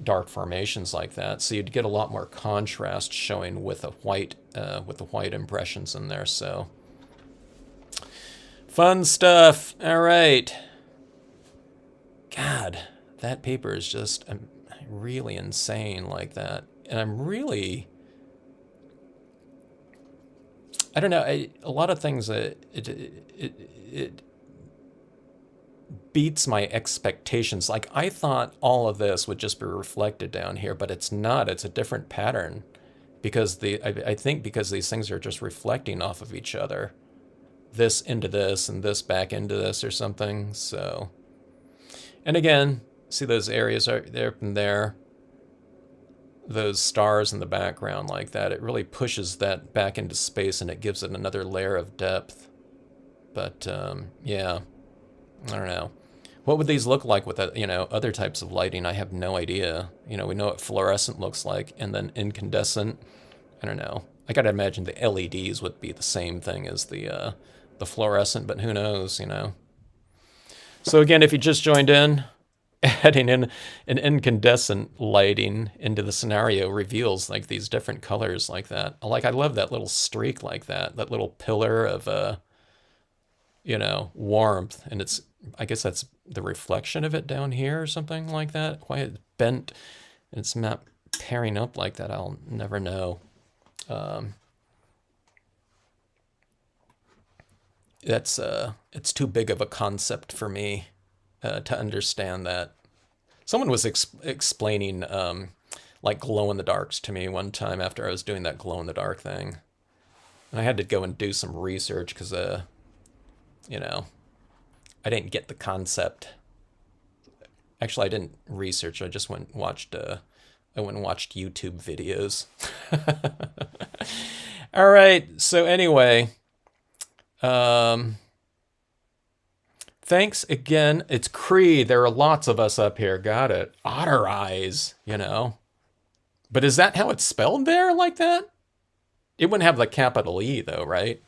dark formations like that, so you'd get a lot more contrast showing with the white impressions in there. So fun stuff. All right. God, that paper is just really insane like that, and I'm really, I don't know, a lot of things it beats my expectations. Like I thought all of this would just be reflected down here, but it's not. It's a different pattern because I think because these things are just reflecting off of each other. This into this and this back into this or something. So, and again, see those areas are there and there. Those stars in the background like that. It really pushes that back into space and it gives it another layer of depth. But yeah, I don't know. What would these look like with other types of lighting? I have no idea. We know what fluorescent looks like, and then incandescent. I don't know. I gotta imagine the LEDs would be the same thing as the fluorescent, but who knows? So again, if you just joined in, adding in an incandescent lighting into the scenario reveals like these different colors like that. Like I love that little streak like that, that little pillar of you know, warmth, and it's, I guess that's the reflection of it down here or something like that. Why it's bent and it's not pairing up like that, I'll never know. That's it's too big of a concept for me to understand that. Someone was explaining like glow in the darks to me one time after I was doing that glow in the dark thing, and I had to go and do some research because you know, I didn't get the concept. Actually, I didn't research. I just went and watched. I went and watched YouTube videos. All right. So anyway, thanks again. It's Creed. There are lots of us up here. Got it. Otter eyes. You know, but is that how it's spelled there? Like that? It wouldn't have the capital E though, right?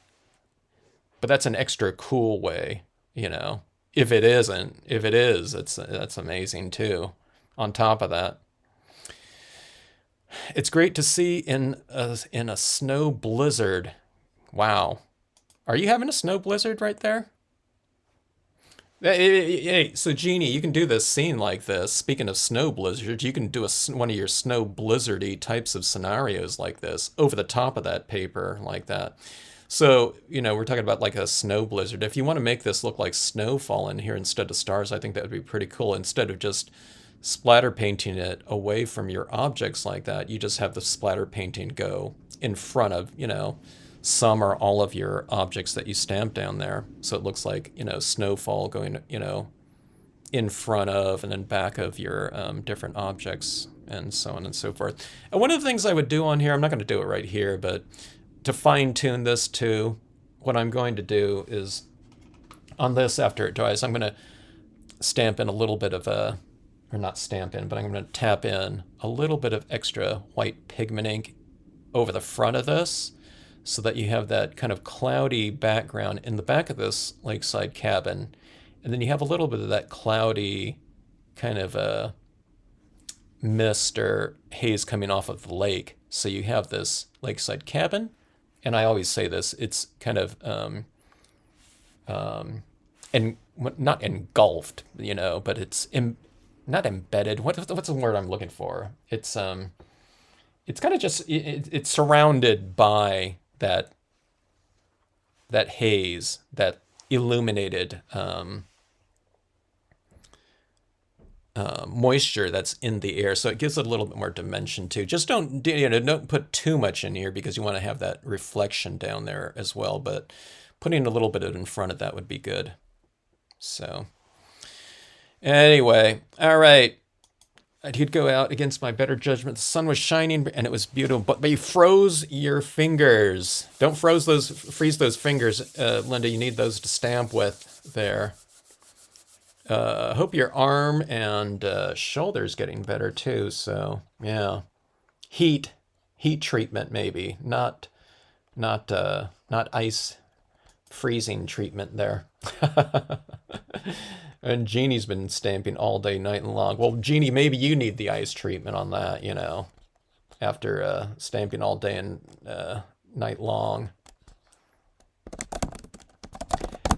But that's an extra cool way, you know. If it isn't, if it is, that's amazing too. On top of that, it's great to see in a snow blizzard. Wow, are you having a snow blizzard right there? Hey, so Jeannie, you can do this scene like this. Speaking of snow blizzards, you can do one of your snow blizzardy types of scenarios like this over the top of that paper like that. So, you know, we're talking about like a snow blizzard. If you want to make this look like snowfall in here instead of stars, I think that would be pretty cool. Instead of just splatter painting it away from your objects like that, you just have the splatter painting go in front of, you know, some or all of your objects that you stamp down there. So it looks like, you know, snowfall going, you know, in front of and then back of your different objects and so on and so forth. And one of the things I would do on here, I'm not going to do it right here, but to fine tune this too, what I'm going to do is on this after it dries, I'm going to stamp in a little bit of a, or not stamp in, but I'm going to tap in a little bit of extra white pigment ink over the front of this so that you have that kind of cloudy background in the back of this lakeside cabin. And then you have a little bit of that cloudy kind of a mist or haze coming off of the lake. So you have this lakeside cabin. And I always say this, it's kind of and not engulfed, you know, but it's not embedded. What's the word I'm looking for? It's kind of just it's surrounded by that haze, that illuminated moisture that's in the air, so it gives it a little bit more dimension too. Just don't, you know, don't put too much in here because you want to have that reflection down there as well. But putting a little bit in front of that would be good. So anyway, all right. I did go out against my better judgment. The sun was shining and it was beautiful, but you froze your fingers. Don't freeze those fingers, Linda. You need those to stamp with there. Hope your arm and shoulder's getting better too. So yeah, heat treatment maybe, not ice freezing treatment there. And Jeannie's been stamping all day, night and long. Well, Jeannie, maybe you need the ice treatment on that, you know, after stamping all day and night long.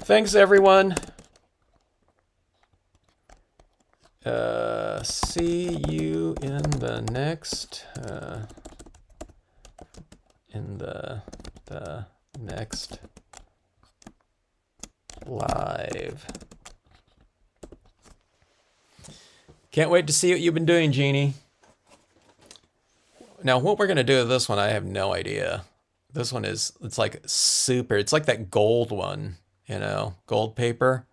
Thanks, everyone. See you in the next next live. Can't wait to see what you've been doing, Jeannie. Now, what we're gonna do with this one, I have no idea. This one is, it's like super, it's like that gold one, you know, gold paper.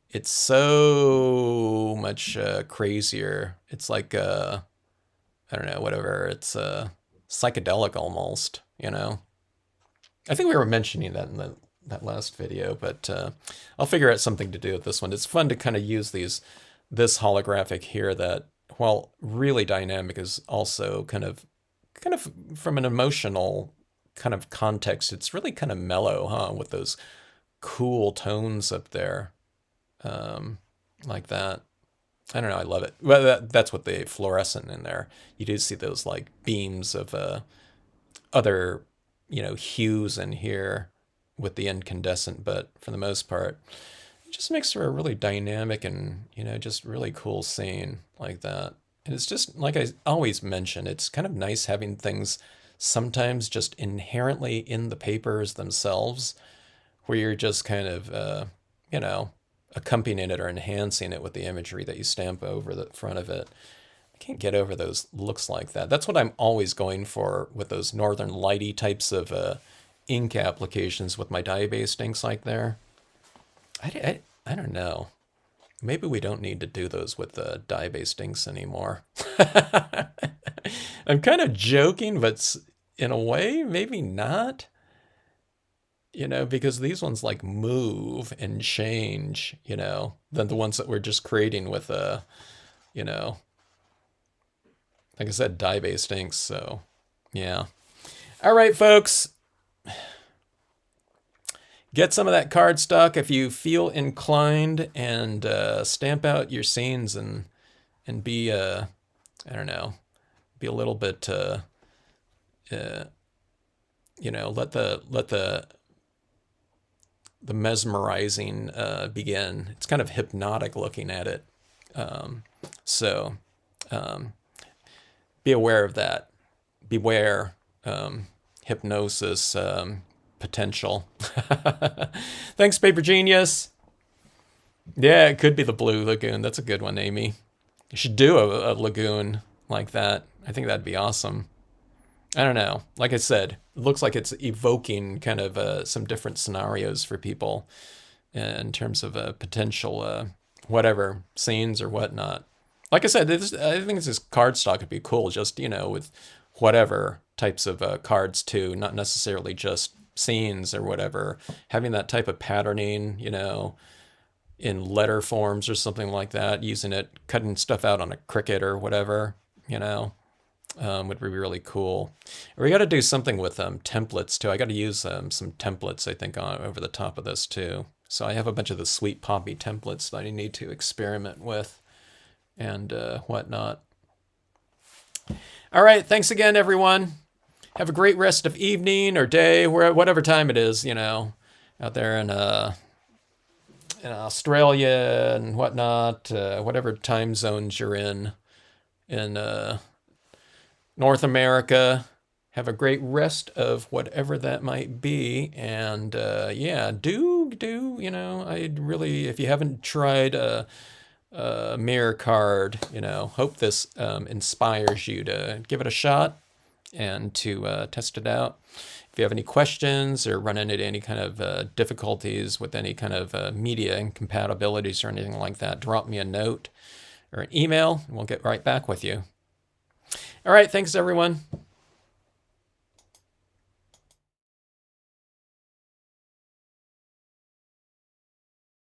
It's so much crazier. It's like, I don't know, whatever. It's psychedelic almost, you know. I think we were mentioning that in that last video, but I'll figure out something to do with this one. It's fun to kind of use this holographic here that, while really dynamic, is also kind of from an emotional kind of context. It's really kind of mellow, huh, with those cool tones up there. like that. I don't know. I love it. Well, that's what the fluorescent in there. You do see those like beams of other, hues in here with the incandescent, but for the most part, it just makes for a really dynamic and, just really cool scene like that. And it's just like I always mention, it's kind of nice having things sometimes just inherently in the papers themselves, where you're just kind of, you know, accompanying it or enhancing it with the imagery that you stamp over the front of it. I can't get over those looks like that. That's what I'm always going for with those Northern Lighty types of ink applications with my dye-based inks like there. I don't know. Maybe we don't need to do those with the dye-based inks anymore. I'm kind of joking, but in a way, maybe not. Because these ones like move and change, than the ones that we're just creating with, you know, like I said, dye-based inks. So, yeah. All right, folks. Get some of that cardstock if you feel inclined, and stamp out your scenes and be, I don't know, be a little bit, let the mesmerizing begin. It's kind of hypnotic looking at it. So be aware of that. Beware hypnosis potential. Thanks, Paper Genius. Yeah, it could be the Blue Lagoon. That's a good one, Amy. You should do a lagoon like that. I think that'd be awesome. I don't know. Like I said, it looks like it's evoking kind of some different scenarios for people in terms of potential whatever scenes or whatnot. Like I said, I think this cardstock would be cool, just with whatever types of cards too, not necessarily just scenes or whatever. Having that type of patterning, in letter forms or something like that, using it, cutting stuff out on a Cricut or whatever, would be really cool. We got to do something with templates too. I got to use some templates, I think, over the top of this too. So I have a bunch of the Sweet Poppy templates that I need to experiment with and whatnot. All right, thanks again, everyone. Have a great rest of evening or day, whatever time it is, out there in Australia and whatnot, whatever time zones you're in North America. Have a great rest of whatever that might be. And yeah, I'd really, if you haven't tried a mirror card, hope this inspires you to give it a shot and to test it out. If you have any questions or run into any kind of difficulties with any kind of media incompatibilities or anything like that, drop me a note or an email and we'll get right back with you. All right, thanks everyone.